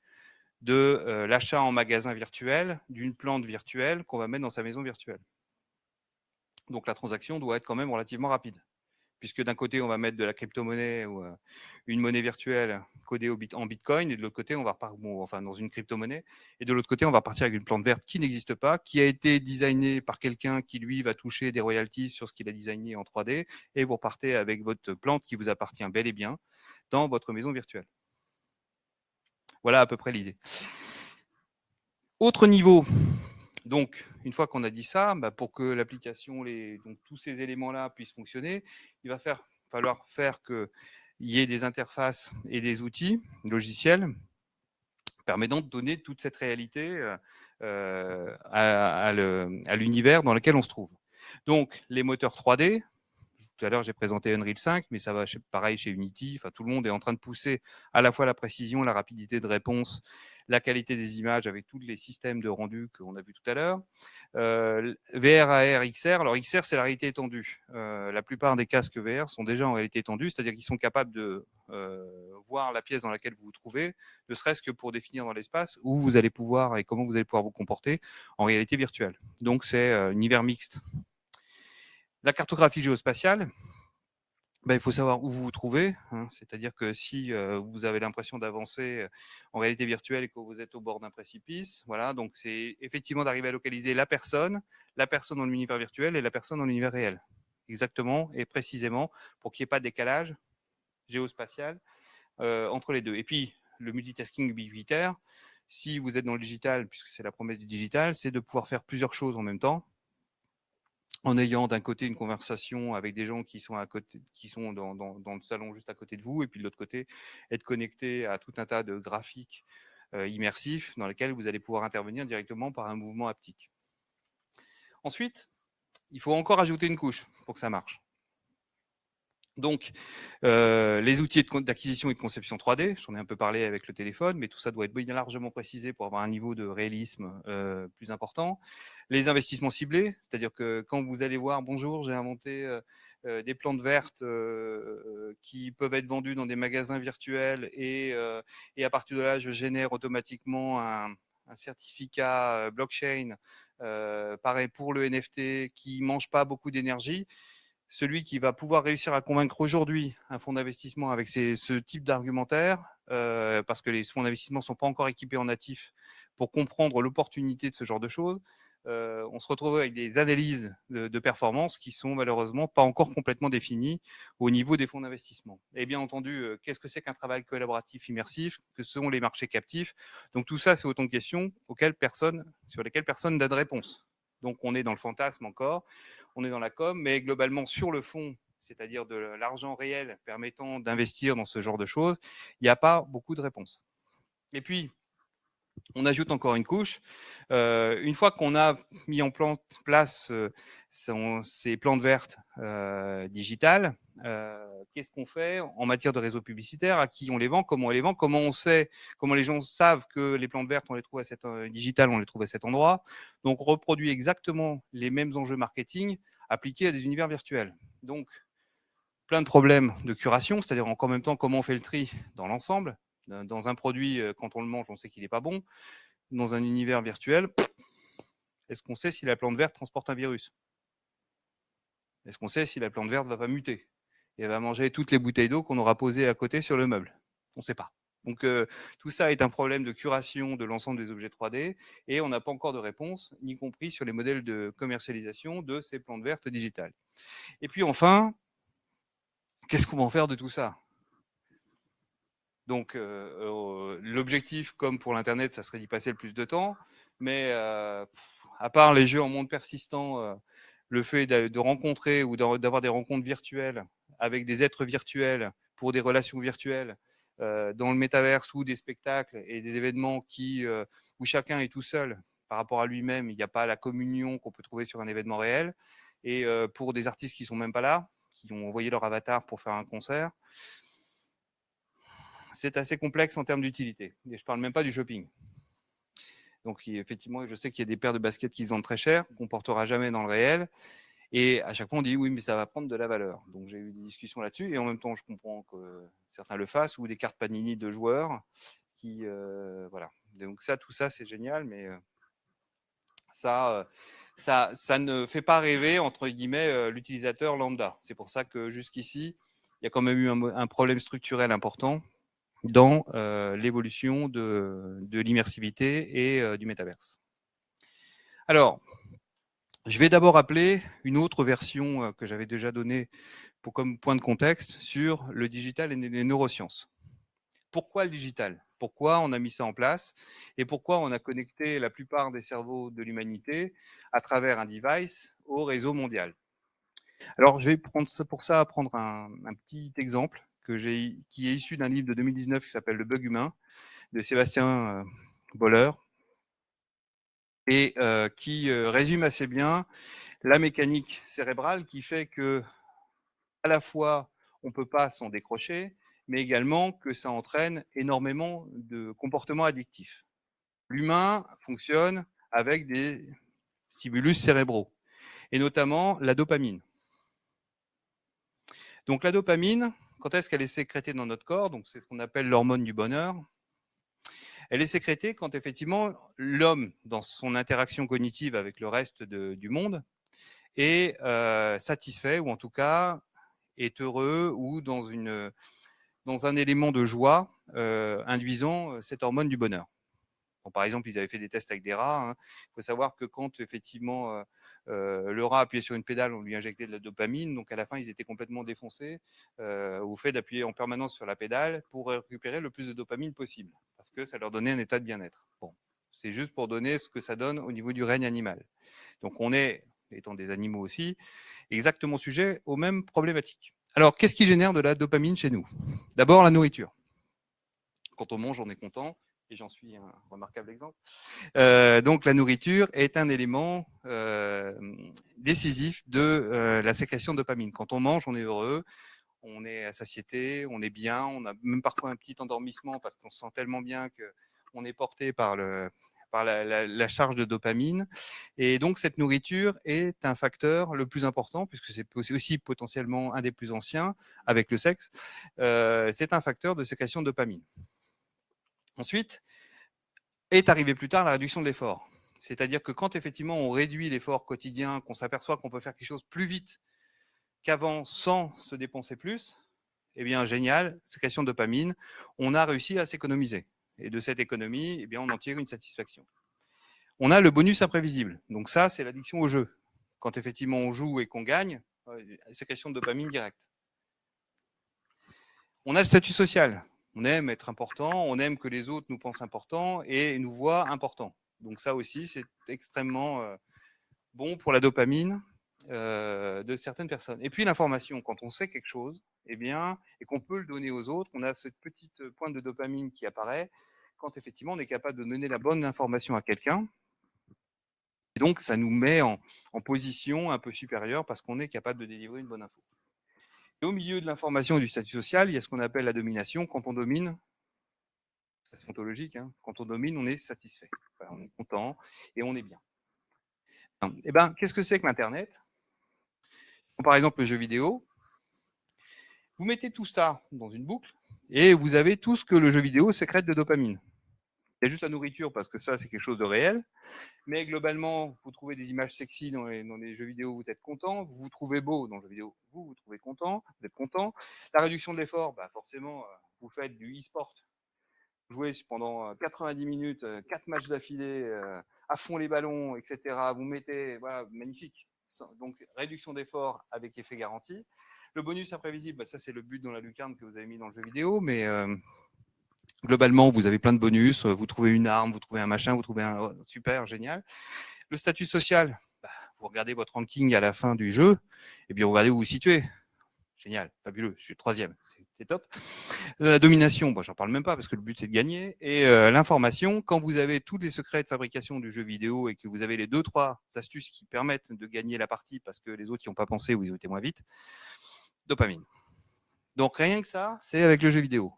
de l'achat en magasin virtuel d'une plante virtuelle qu'on va mettre dans sa maison virtuelle. Donc la transaction doit être quand même relativement rapide, puisque d'un côté, on va mettre de la crypto-monnaie ou une monnaie virtuelle codée en Bitcoin, et de l'autre côté, on va enfin dans une crypto-monnaie, et de l'autre côté, on va partir avec une plante verte qui n'existe pas, qui a été designée par quelqu'un qui, lui, va toucher des royalties sur ce qu'il a designé en 3D, et vous repartez avec votre plante qui vous appartient bel et bien dans votre maison virtuelle. Voilà à peu près l'idée. Autre niveau. Donc, une fois qu'on a dit ça, pour que l'application, donc tous ces éléments-là puissent fonctionner, il va falloir faire qu'il y ait des interfaces et des outils logiciels permettant de donner toute cette réalité à l'univers dans lequel on se trouve. Donc, les moteurs 3D, tout à l'heure, j'ai présenté Unreal 5, mais ça va pareil chez Unity. Enfin, tout le monde est en train de pousser à la fois la précision, la rapidité de réponse, la qualité des images avec tous les systèmes de rendu qu'on a vu tout à l'heure. VR, AR, XR. Alors, XR, c'est la réalité étendue. La plupart des casques VR sont déjà en réalité étendue, c'est-à-dire qu'ils sont capables de voir la pièce dans laquelle vous vous trouvez, ne serait-ce que pour définir dans l'espace où vous allez pouvoir et comment vous allez pouvoir vous comporter en réalité virtuelle. Donc, c'est un univers mixte. La cartographie géospatiale, il faut savoir où vous vous trouvez, hein. C'est-à-dire que si vous avez l'impression d'avancer en réalité virtuelle et que vous êtes au bord d'un précipice, voilà, donc c'est effectivement d'arriver à localiser la personne dans l'univers virtuel et la personne dans l'univers réel, exactement et précisément, pour qu'il n'y ait pas de décalage géospatial entre les deux. Et puis, le multitasking ubiquitaire, si vous êtes dans le digital, puisque c'est la promesse du digital, c'est de pouvoir faire plusieurs choses en même temps. en ayant d'un côté une conversation avec des gens qui sont à côté, qui sont dans le salon juste à côté de vous, et puis de l'autre côté, être connecté à tout un tas de graphiques immersifs dans lesquels vous allez pouvoir intervenir directement par un mouvement haptique. Ensuite, il faut encore ajouter une couche pour que ça marche. Donc, les outils d'acquisition et de conception 3D, j'en ai un peu parlé avec le téléphone, mais tout ça doit être bien largement précisé pour avoir un niveau de réalisme plus important. Les investissements ciblés, c'est-à-dire que quand vous allez voir, bonjour, j'ai inventé des plantes vertes qui peuvent être vendues dans des magasins virtuels et à partir de là, je génère automatiquement un certificat blockchain, pareil pour le NFT, qui ne mange pas beaucoup d'énergie. Celui qui va pouvoir réussir à convaincre aujourd'hui un fonds d'investissement avec ce type d'argumentaire, parce que les fonds d'investissement ne sont pas encore équipés en natif pour comprendre l'opportunité de ce genre de choses, on se retrouve avec des analyses de performance qui sont malheureusement pas encore complètement définies au niveau des fonds d'investissement. Et bien entendu, qu'est-ce que c'est qu'un travail collaboratif immersif? Que sont les marchés captifs? Donc tout ça, c'est autant de questions sur lesquelles personne n'a de réponse. Donc on est dans le fantasme encore, on est dans la com, mais globalement sur le fond, c'est-à-dire de l'argent réel permettant d'investir dans ce genre de choses, il n'y a pas beaucoup de réponses. Et puis, on ajoute encore une couche. Une fois qu'on a mis en place ces plantes vertes digitales, qu'est-ce qu'on fait en matière de réseau publicitaire? À qui on les vend? Comment on les vend? Comment les gens savent que les plantes vertes, on les trouve à digitales, on les trouve à cet endroit? Donc, on reproduit exactement les mêmes enjeux marketing appliqués à des univers virtuels. Donc, plein de problèmes de curation, c'est-à-dire en même temps, comment on fait le tri dans l'ensemble. Dans un produit, quand on le mange, on sait qu'il n'est pas bon. Dans un univers virtuel, est-ce qu'on sait si la plante verte transporte un virus? Est-ce qu'on sait si la plante verte va pas muter et elle va manger toutes les bouteilles d'eau qu'on aura posées à côté sur le meuble? On ne sait pas. Donc tout ça est un problème de curation de l'ensemble des objets 3D et on n'a pas encore de réponse, y compris sur les modèles de commercialisation de ces plantes vertes digitales. Et puis enfin, qu'est-ce qu'on va en faire de tout ça? Donc l'objectif, comme pour l'Internet, ça serait d'y passer le plus de temps, mais à part les jeux en monde persistant, le fait de rencontrer ou d'avoir des rencontres virtuelles avec des êtres virtuels pour des relations virtuelles dans le métaverse ou des spectacles et des événements où chacun est tout seul par rapport à lui-même, il n'y a pas la communion qu'on peut trouver sur un événement réel, et pour des artistes qui ne sont même pas là, qui ont envoyé leur avatar pour faire un concert, c'est assez complexe en termes d'utilité. Et je ne parle même pas du shopping. Donc, effectivement, je sais qu'il y a des paires de baskets qui se vendent très cher, qu'on ne portera jamais dans le réel. Et à chaque fois, on dit oui, mais ça va prendre de la valeur. Donc, j'ai eu des discussions là-dessus. Et en même temps, je comprends que certains le fassent, ou des cartes Panini de joueurs. Voilà. Donc, tout ça, c'est génial. Mais ça ne fait pas rêver, entre guillemets, l'utilisateur lambda. C'est pour ça que jusqu'ici, il y a quand même eu un problème structurel important dans l'évolution de l'immersivité et du métaverse. Alors, je vais d'abord rappeler une autre version que j'avais déjà donnée comme point de contexte sur le digital et les neurosciences. Pourquoi le digital? Pourquoi on a mis ça en place? Et pourquoi on a connecté la plupart des cerveaux de l'humanité à travers un device au réseau mondial? Alors, je vais prendre un petit exemple qui est issu d'un livre de 2019 qui s'appelle Le bug humain, de Sébastien Boller, et qui résume assez bien la mécanique cérébrale qui fait que, à la fois, on ne peut pas s'en décrocher, mais également que ça entraîne énormément de comportements addictifs. L'humain fonctionne avec des stimulus cérébraux, et notamment la dopamine. Donc la dopamine, quand est-ce qu'elle est sécrétée dans notre corps? Donc c'est ce qu'on appelle l'hormone du bonheur. Elle est sécrétée quand effectivement l'homme, dans son interaction cognitive avec le reste du monde, est satisfait, ou en tout cas est heureux, ou dans un élément de joie induisant cette hormone du bonheur. Bon, par exemple, ils avaient fait des tests avec des rats. Hein. Il faut savoir que quand effectivement le rat appuyait sur une pédale, on lui injectait de la dopamine. Donc à la fin, ils étaient complètement défoncés au fait d'appuyer en permanence sur la pédale pour récupérer le plus de dopamine possible, parce que ça leur donnait un état de bien-être. Bon, c'est juste pour donner ce que ça donne au niveau du règne animal. Donc on est étant des animaux aussi, exactement sujet aux mêmes problématiques. Alors, qu'est-ce qui génère de la dopamine chez nous? D'abord, la nourriture. Quand on mange, on est content, et j'en suis un remarquable exemple. Donc, la nourriture est un élément décisif de la sécrétion de dopamine. Quand on mange, on est heureux, on est à satiété, on est bien, on a même parfois un petit endormissement parce qu'on se sent tellement bien qu'on est porté par la charge de dopamine. Et donc, cette nourriture est un facteur le plus important, puisque c'est aussi potentiellement un des plus anciens avec le sexe. C'est un facteur de sécrétion de dopamine. Ensuite, est arrivé plus tard la réduction de l'effort. C'est-à-dire que quand effectivement on réduit l'effort quotidien, qu'on s'aperçoit qu'on peut faire quelque chose plus vite qu'avant sans se dépenser plus, eh bien génial, sécrétion de dopamine, on a réussi à s'économiser. Et de cette économie, eh bien, on en tire une satisfaction. On a le bonus imprévisible. Donc ça, c'est l'addiction au jeu. Quand effectivement on joue et qu'on gagne, sécrétion de dopamine directe. On a le statut social. On aime être important, on aime que les autres nous pensent importants et nous voient importants. Donc ça aussi, c'est extrêmement bon pour la dopamine de certaines personnes. Et puis l'information, quand on sait quelque chose, eh bien, et qu'on peut le donner aux autres, on a cette petite pointe de dopamine qui apparaît quand effectivement on est capable de donner la bonne information à quelqu'un. Et donc, ça nous met en position un peu supérieure parce qu'on est capable de délivrer une bonne info. Et au milieu de l'information et du statut social, il y a ce qu'on appelle la domination. Quand on domine, c'est ontologique, hein, quand on domine, on est satisfait. Enfin, on est content et on est bien. Et ben, qu'est-ce que c'est que l'Internet? Par exemple, le jeu vidéo. Vous mettez tout ça dans une boucle et vous avez tout ce que le jeu vidéo sécrète de dopamine. Il y a juste la nourriture parce que ça, c'est quelque chose de réel. Mais globalement, vous trouvez des images sexy dans les jeux vidéo, vous êtes content. Vous vous trouvez beau dans le jeu vidéo, vous vous trouvez content, vous êtes content. La réduction de l'effort, bah forcément, vous faites du e-sport. Vous jouez pendant 90 minutes, 4 matchs d'affilée, à fond les ballons, etc. Vous mettez, voilà, magnifique. Donc, réduction d'effort avec effet garanti. Le bonus imprévisible, bah ça, c'est le but dans la lucarne que vous avez mis dans le jeu vidéo, mais globalement, vous avez plein de bonus. Vous trouvez une arme, vous trouvez un machin, vous trouvez un super, génial. Le statut social, bah, vous regardez votre ranking à la fin du jeu, et bien vous regardez où vous vous situez. Génial, fabuleux, je suis le 3e, c'est top. La domination, bon, j'en parle même pas parce que le but c'est de gagner. Et l'information, quand vous avez tous les secrets de fabrication du jeu vidéo et que vous avez les 2-3 astuces qui permettent de gagner la partie parce que les autres n'y ont pas pensé ou ils ont été moins vite, dopamine. Donc rien que ça, c'est avec le jeu vidéo.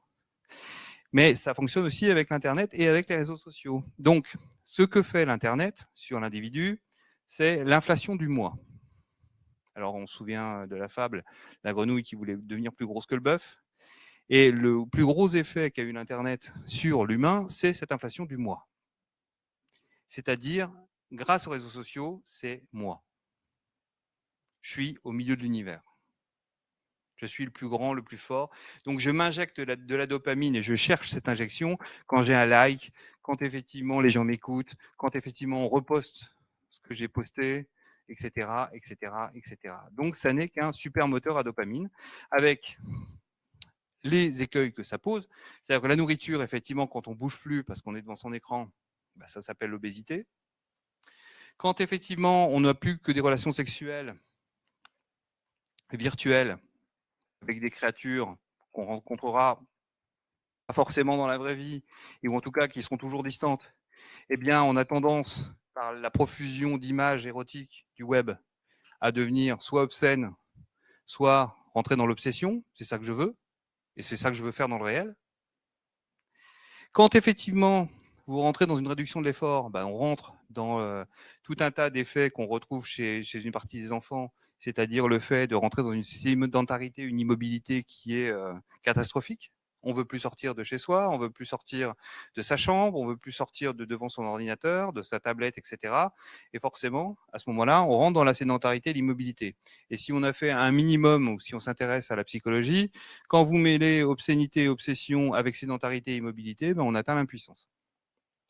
Mais ça fonctionne aussi avec l'Internet et avec les réseaux sociaux. Donc, ce que fait l'Internet sur l'individu, c'est l'inflation du moi. Alors, on se souvient de la fable, la grenouille qui voulait devenir plus grosse que le bœuf. Et le plus gros effet qu'a eu l'Internet sur l'humain, c'est cette inflation du moi. C'est-à-dire, grâce aux réseaux sociaux, c'est moi. Je suis au milieu de l'univers. Je suis le plus grand, le plus fort. Donc, je m'injecte de la dopamine et je cherche cette injection quand j'ai un like, quand effectivement les gens m'écoutent, quand effectivement on reposte ce que j'ai posté, etc., etc., etc. Donc, ça n'est qu'un super moteur à dopamine avec les écueils que ça pose. C'est-à-dire que la nourriture, effectivement, quand on bouge plus parce qu'on est devant son écran, bah, ça s'appelle l'obésité. Quand effectivement on n'a plus que des relations sexuelles virtuelles avec des créatures qu'on rencontrera pas forcément dans la vraie vie, ou en tout cas qui seront toujours distantes, eh bien on a tendance, par la profusion d'images érotiques du web, à devenir soit obscène, soit rentrer dans l'obsession. C'est ça que je veux, et c'est ça que je veux faire dans le réel. Quand effectivement vous rentrez dans une réduction de l'effort, ben, on rentre dans tout un tas d'effets qu'on retrouve chez une partie des enfants, c'est-à-dire le fait de rentrer dans une sédentarité, une immobilité qui est catastrophique. On veut plus sortir de chez soi, on veut plus sortir de sa chambre, on veut plus sortir de devant son ordinateur, de sa tablette, etc. Et forcément, à ce moment-là, on rentre dans la sédentarité, l'immobilité. Et si on a fait un minimum, ou si on s'intéresse à la psychologie, quand vous mêlez obscénité et obsession avec sédentarité et immobilité, ben on atteint l'impuissance.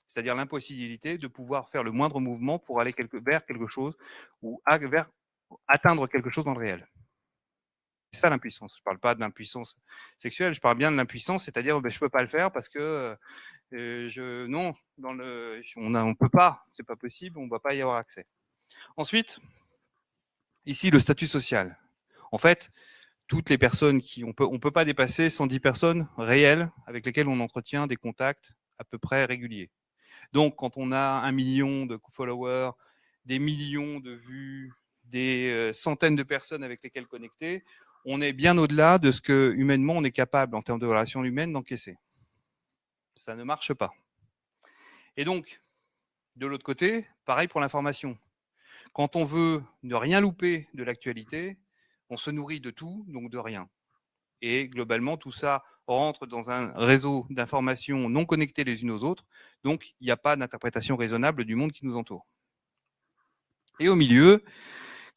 C'est-à-dire l'impossibilité de pouvoir faire le moindre mouvement pour aller vers quelque chose ou vers atteindre quelque chose dans le réel. C'est ça l'impuissance. Je ne parle pas de l'impuissance sexuelle, je parle bien de l'impuissance, c'est-à-dire ben, je ne peux pas le faire parce que non, on ne peut pas, c'est pas possible, on ne va pas y avoir accès. Ensuite, Ici, le statut social. En fait, toutes les personnes on peut pas dépasser 110 personnes réelles avec lesquelles on entretient des contacts à peu près réguliers. Donc, quand on a 1 million de followers, des millions de vues, des centaines de personnes avec lesquelles connecter, on est bien au-delà de ce que humainement on est capable en termes de relations humaines d'encaisser. Ça ne marche pas. Et donc, de l'autre côté, pareil pour l'information. Quand on veut ne rien louper de l'actualité, on se nourrit de tout, donc de rien. Et globalement, tout ça rentre dans un réseau d'informations non connectées les unes aux autres, donc il n'y a pas d'interprétation raisonnable du monde qui nous entoure. Et au milieu,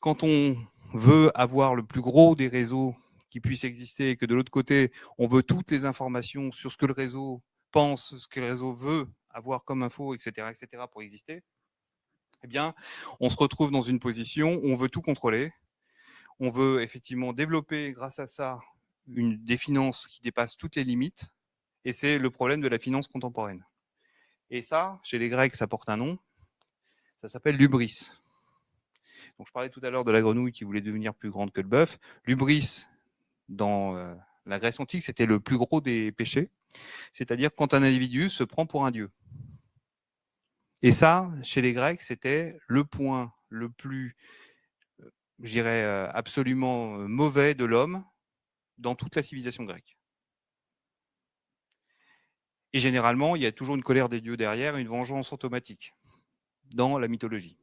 quand on veut avoir le plus gros des réseaux qui puissent exister et que de l'autre côté, on veut toutes les informations sur ce que le réseau pense, ce que le réseau veut avoir comme info, etc., pour exister, eh bien, on se retrouve dans une position où on veut tout contrôler. On veut effectivement développer, grâce à ça, des finances qui dépassent toutes les limites. Et c'est le problème de la finance contemporaine. Et ça, chez les Grecs, ça porte un nom. Ça s'appelle l'hubris. Donc, je parlais tout à l'heure de la grenouille qui voulait devenir plus grande que le bœuf. L'hubris, dans la Grèce antique, c'était le plus gros des péchés. C'est-à-dire quand un individu se prend pour un dieu. Et ça, chez les Grecs, c'était le point le plus, je dirais, absolument mauvais de l'homme dans toute la civilisation grecque. Et généralement, il y a toujours une colère des dieux derrière, une vengeance automatique dans la mythologie.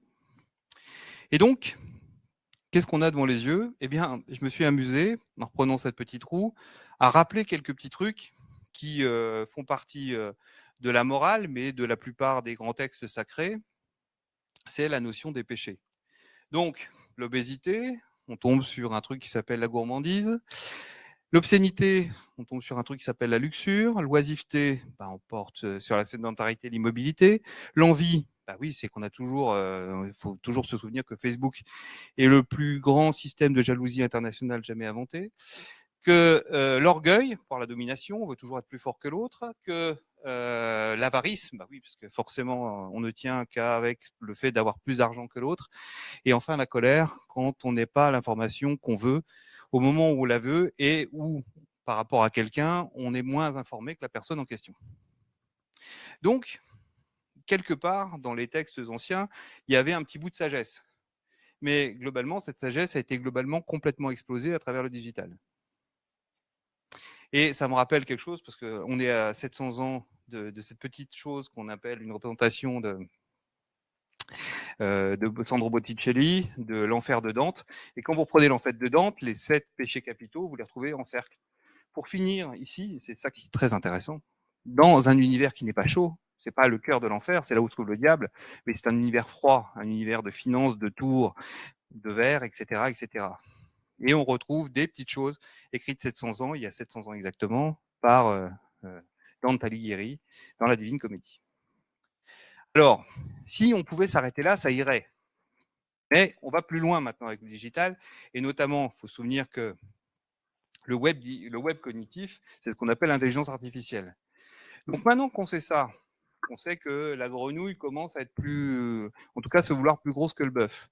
Et donc, qu'est-ce qu'on a devant les yeux? Eh bien, je me suis amusé, en reprenant cette petite roue, à rappeler quelques petits trucs qui font partie de la morale, mais de la plupart des grands textes sacrés, c'est la notion des péchés. Donc, l'obésité, on tombe sur un truc qui s'appelle la gourmandise. L'obscénité, on tombe sur un truc qui s'appelle la luxure. L'oisiveté, on porte sur la sédentarité, l'immobilité. L'envie, oui, c'est qu'on a toujours, il faut toujours se souvenir que Facebook est le plus grand système de jalousie internationale jamais inventé. Que l'orgueil, par la domination, on veut toujours être plus fort que l'autre. Que l'avarice, oui, parce que forcément, on ne tient qu'avec le fait d'avoir plus d'argent que l'autre. Et enfin, la colère, quand on n'est pas l'information qu'on veut au moment où on la veut et où, par rapport à quelqu'un, on est moins informé que la personne en question. Donc, quelque part, dans les textes anciens, il y avait un petit bout de sagesse. Mais globalement, cette sagesse a été globalement complètement explosée à travers le digital. Et ça me rappelle quelque chose, parce qu'on est à 700 ans de cette petite chose qu'on appelle une représentation de Sandro Botticelli, de l'enfer de Dante. Et quand vous reprenez l'enfer de Dante, les 7 péchés capitaux, vous les retrouvez en cercle. Pour finir ici, c'est ça qui est très intéressant, dans un univers qui n'est pas chaud, c'est pas le cœur de l'enfer, c'est là où se trouve le diable, mais c'est un univers froid, un univers de finances, de tours, de verre, etc., etc. Et on retrouve des petites choses écrites 700 ans, il y a 700 ans exactement, par Dante Alighieri dans la Divine Comédie. Alors, si on pouvait s'arrêter là, ça irait. Mais on va plus loin maintenant avec le digital, et notamment, il faut se souvenir que le web cognitif, c'est ce qu'on appelle l'intelligence artificielle. Donc maintenant qu'on sait ça, on sait que la grenouille commence à être plus, en tout cas, se vouloir plus grosse que le bœuf.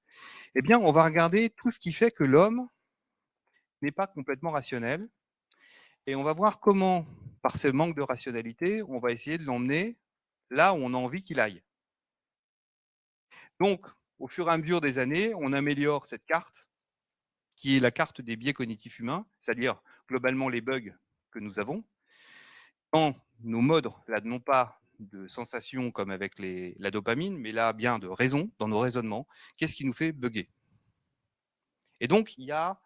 Eh bien, on va regarder tout ce qui fait que l'homme n'est pas complètement rationnel, et on va voir comment, par ce manque de rationalité, on va essayer de l'emmener là où on a envie qu'il aille. Donc, au fur et à mesure des années, on améliore cette carte, qui est la carte des biais cognitifs humains, c'est-à-dire globalement les bugs que nous avons, dans nos modes, là, non pas de sensation comme avec la dopamine, mais là bien de raison, dans nos raisonnements, qu'est-ce qui nous fait bugger? Et donc, il y a,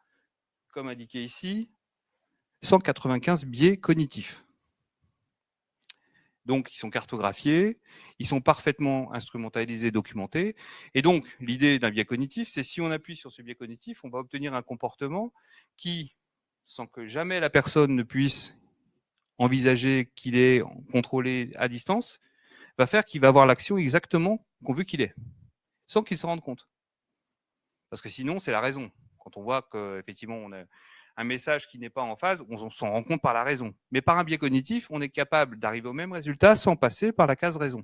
comme indiqué ici, 195 biais cognitifs. Donc, ils sont cartographiés, ils sont parfaitement instrumentalisés, documentés. Et donc, l'idée d'un biais cognitif, c'est si on appuie sur ce biais cognitif, on va obtenir un comportement qui, sans que jamais la personne ne puisse envisager qu'il est contrôlé à distance, va faire qu'il va avoir l'action exactement qu'on veut qu'il ait, sans qu'il se rende compte. Parce que sinon, c'est la raison. Quand on voit qu'effectivement, on a un message qui n'est pas en phase, on s'en rend compte par la raison. Mais par un biais cognitif, on est capable d'arriver au même résultat sans passer par la case raison.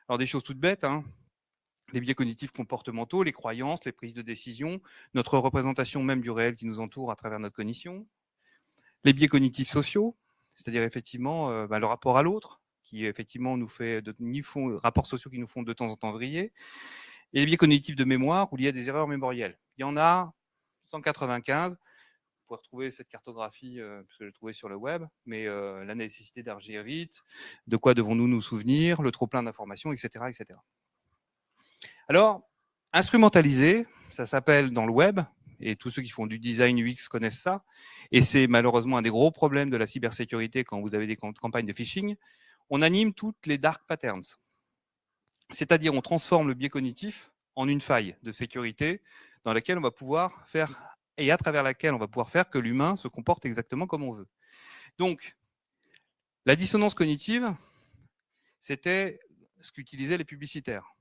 Alors, des choses toutes bêtes, hein. les biais cognitifs comportementaux, les croyances, les prises de décision, notre représentation même du réel qui nous entoure à travers notre cognition, les biais cognitifs sociaux, c'est-à-dire effectivement le rapport à l'autre, qui effectivement nous fait rapports sociaux qui nous font de temps en temps vriller, et les biais cognitifs de mémoire où il y a des erreurs mémorielles. Il y en a 195. Vous pouvez retrouver cette cartographie parce que je l'ai trouvée sur le web, mais la nécessité d'agir vite, de quoi devons-nous nous souvenir, le trop-plein d'informations, etc., etc. Alors, instrumentaliser, ça s'appelle dans le web, et tous ceux qui font du design UX connaissent ça, et c'est malheureusement un des gros problèmes de la cybersécurité quand vous avez des campagnes de phishing, on anime toutes les dark patterns. C'est-à-dire, on transforme le biais cognitif en une faille de sécurité dans laquelle on va pouvoir faire, et à travers laquelle on va pouvoir faire que l'humain se comporte exactement comme on veut. Donc, la dissonance cognitive, c'était ce qu'utilisaient les publicitaires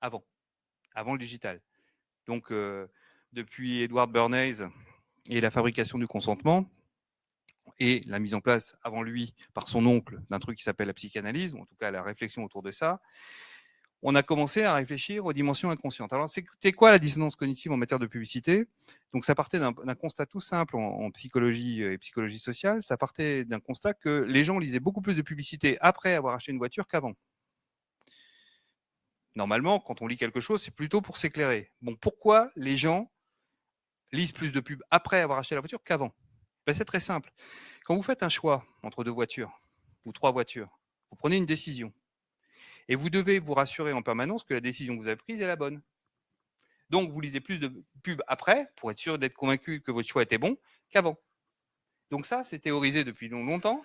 avant le digital. Donc, depuis Edward Bernays et la fabrication du consentement, et la mise en place avant lui par son oncle d'un truc qui s'appelle la psychanalyse, ou en tout cas la réflexion autour de ça, on a commencé à réfléchir aux dimensions inconscientes. Alors, c'était quoi la dissonance cognitive en matière de publicité? Donc, ça partait d'un constat tout simple en psychologie et psychologie sociale. Ça partait d'un constat que les gens lisaient beaucoup plus de publicité après avoir acheté une voiture qu'avant. Normalement, quand on lit quelque chose, c'est plutôt pour s'éclairer. Bon, pourquoi les gens lisent plus de pubs après avoir acheté la voiture qu'avant? Ben, c'est très simple. Quand vous faites un choix entre 2 voitures ou 3 voitures, vous prenez une décision. Et vous devez vous rassurer en permanence que la décision que vous avez prise est la bonne. Donc, vous lisez plus de pubs après pour être sûr d'être convaincu que votre choix était bon qu'avant. Donc ça, c'est théorisé depuis longtemps,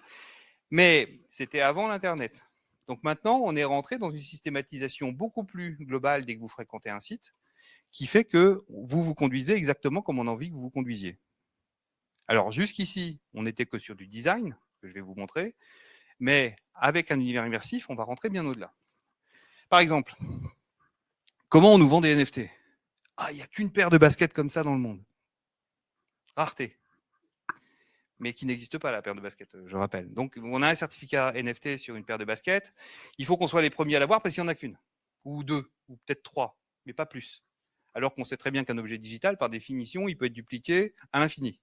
mais c'était avant l'Internet. Donc maintenant, on est rentré dans une systématisation beaucoup plus globale dès que vous fréquentez un site, qui fait que vous vous conduisez exactement comme on a envie que vous vous conduisiez. Alors jusqu'ici, on n'était que sur du design, que je vais vous montrer, mais avec un univers immersif, on va rentrer bien au-delà. Par exemple, comment on nous vend des NFT? Ah, il n'y a qu'une paire de baskets comme ça dans le monde. Rareté. Mais qui n'existe pas, la paire de baskets, je rappelle. Donc, on a un certificat NFT sur une paire de baskets. Il faut qu'on soit les premiers à l'avoir parce qu'il n'y en a qu'une, ou 2, ou peut-être 3, mais pas plus. Alors qu'on sait très bien qu'un objet digital, par définition, il peut être dupliqué à l'infini.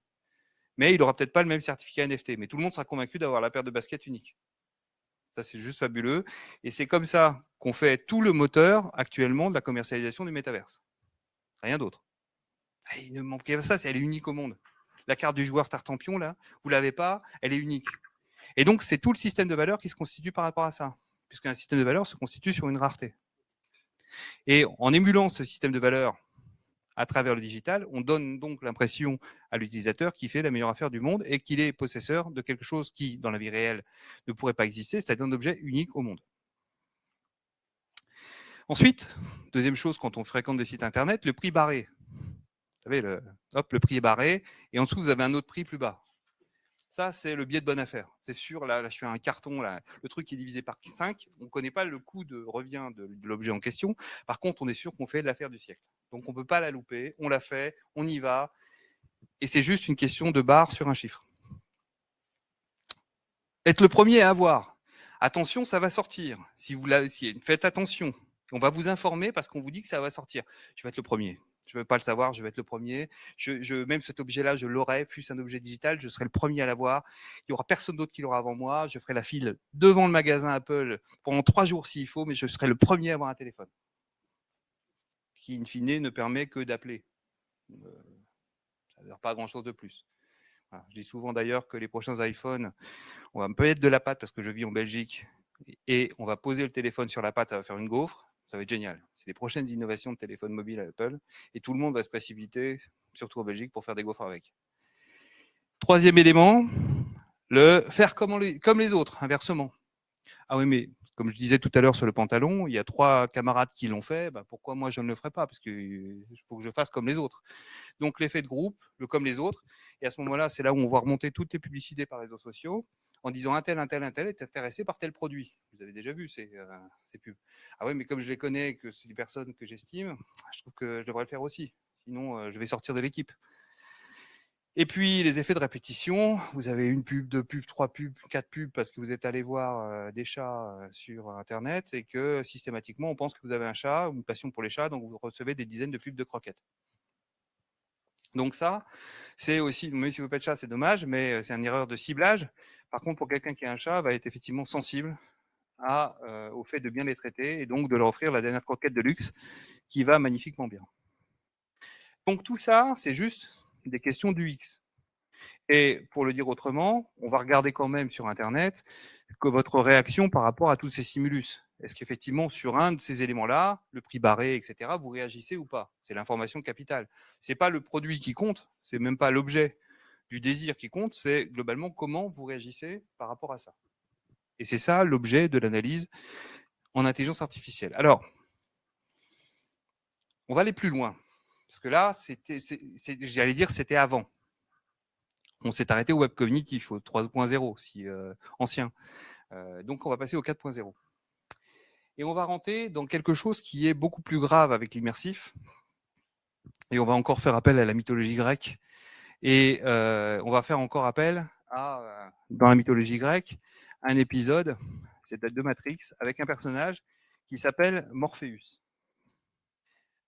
Mais il n'aura peut-être pas le même certificat NFT. Mais tout le monde sera convaincu d'avoir la paire de baskets unique. Ça, c'est juste fabuleux. Et c'est comme ça qu'on fait tout le moteur actuellement de la commercialisation du métaverse. Rien d'autre. Il ne manquait pas ça, elle est unique au monde. La carte du joueur Tartampion, là, vous ne l'avez pas, elle est unique. Et donc, c'est tout le système de valeurs qui se constitue par rapport à ça, puisqu'un système de valeurs se constitue sur une rareté. Et en émulant ce système de valeurs à travers le digital, on donne donc l'impression à l'utilisateur qu'il fait la meilleure affaire du monde et qu'il est possesseur de quelque chose qui, dans la vie réelle, ne pourrait pas exister, c'est-à-dire un objet unique au monde. Ensuite, deuxième chose, quand on fréquente des sites internet, le prix barré. Vous savez, le prix est barré, et en dessous, vous avez un autre prix plus bas. Ça, c'est le biais de bonne affaire. C'est sûr, là, je fais un carton, là, le truc est divisé par 5. On ne connaît pas le coût de revient de l'objet en question. Par contre, on est sûr qu'on fait l'affaire du siècle. Donc, on ne peut pas la louper. On l'a fait, on y va. Et c'est juste une question de barre sur un chiffre. Être le premier à avoir. Attention, ça va sortir. Faites attention. On va vous informer parce qu'on vous dit que ça va sortir. Je vais être le premier. Je ne veux pas le savoir, je vais être le premier. Même cet objet-là, je l'aurai, fût-ce un objet digital, je serai le premier à l'avoir. Il n'y aura personne d'autre qui l'aura avant moi. Je ferai la file devant le magasin Apple pendant 3 jours s'il faut, mais je serai le premier à avoir un téléphone. Qui, in fine, ne permet que d'appeler. Ça ne veut dire pas grand-chose de plus. Voilà. Je dis souvent d'ailleurs que les prochains iPhones, on va me mettre de la pâte parce que je vis en Belgique et on va poser le téléphone sur la pâte, ça va faire une gaufre. Ça va être génial. C'est les prochaines innovations de téléphone mobile à Apple et tout le monde va se précipiter, surtout en Belgique, pour faire des gaufres avec. Troisième élément, le faire comme les autres, inversement. Ah oui, mais comme je disais tout à l'heure sur le pantalon, il y a 3 camarades qui l'ont fait, bah pourquoi moi je ne le ferai pas? Parce qu'il faut que je fasse comme les autres. Donc l'effet de groupe, le comme les autres, et à ce moment-là, c'est là où on va remonter toutes les publicités par les réseaux sociaux en disant un tel est intéressé par tel produit. Vous avez déjà vu ces pubs. Ah oui, mais comme je les connais, que c'est des personnes que j'estime, je trouve que je devrais le faire aussi. Sinon, je vais sortir de l'équipe. Et puis les effets de répétition, vous avez une pub, deux pubs, trois pubs, quatre pubs parce que vous êtes allé voir des chats sur Internet et que systématiquement on pense que vous avez un chat ou une passion pour les chats, donc vous recevez des dizaines de pubs de croquettes. Donc ça, c'est aussi, même si vous n'avez pas de chat, c'est dommage, mais c'est une erreur de ciblage. Par contre, pour quelqu'un qui a un chat, va être effectivement sensible au fait de bien les traiter et donc de leur offrir la dernière croquette de luxe qui va magnifiquement bien. Donc tout ça, c'est juste des questions d'UX. Et pour le dire autrement, on va regarder quand même sur Internet que votre réaction par rapport à tous ces stimulus. Est-ce qu'effectivement, sur un de ces éléments-là, le prix barré, etc., vous réagissez ou pas? C'est l'information capitale. C'est pas le produit qui compte, c'est même pas l'objet du désir qui compte, c'est globalement comment vous réagissez par rapport à ça. Et c'est ça l'objet de l'analyse en intelligence artificielle. Alors, on va aller plus loin. Parce que là, j'allais dire, c'était avant. On s'est arrêté au web cognitif, au 3.0, si ancien. Donc, on va passer au 4.0. Et on va rentrer dans quelque chose qui est beaucoup plus grave avec l'immersif. Et on va encore faire appel à la mythologie grecque. Et on va faire encore appel à, dans la mythologie grecque, un épisode, c'est de Matrix, avec un personnage qui s'appelle Morpheus.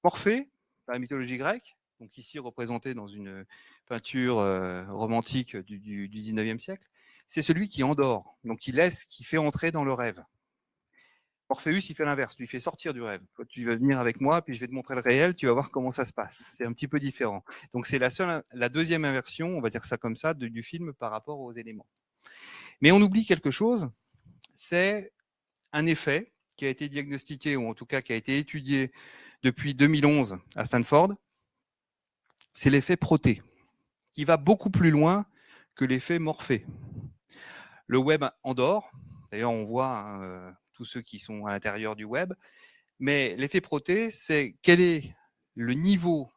Morphée, dans la mythologie grecque, donc ici représenté dans une peinture romantique du 19e siècle, c'est celui qui endort, donc qui fait entrer dans le rêve. Morpheus, il fait l'inverse, lui fait sortir du rêve. Toi, tu vas venir avec moi, puis je vais te montrer le réel, tu vas voir comment ça se passe. C'est un petit peu différent. Donc c'est la deuxième inversion, on va dire ça comme ça, du film par rapport aux éléments. Mais on oublie quelque chose, c'est un effet qui a été diagnostiqué, ou en tout cas qui a été étudié depuis 2011 à Stanford, c'est l'effet Proté, qui va beaucoup plus loin que l'effet Morphée. Le web endort, d'ailleurs on voit tous ceux qui sont à l'intérieur du web, mais l'effet Proté, c'est quel est le niveau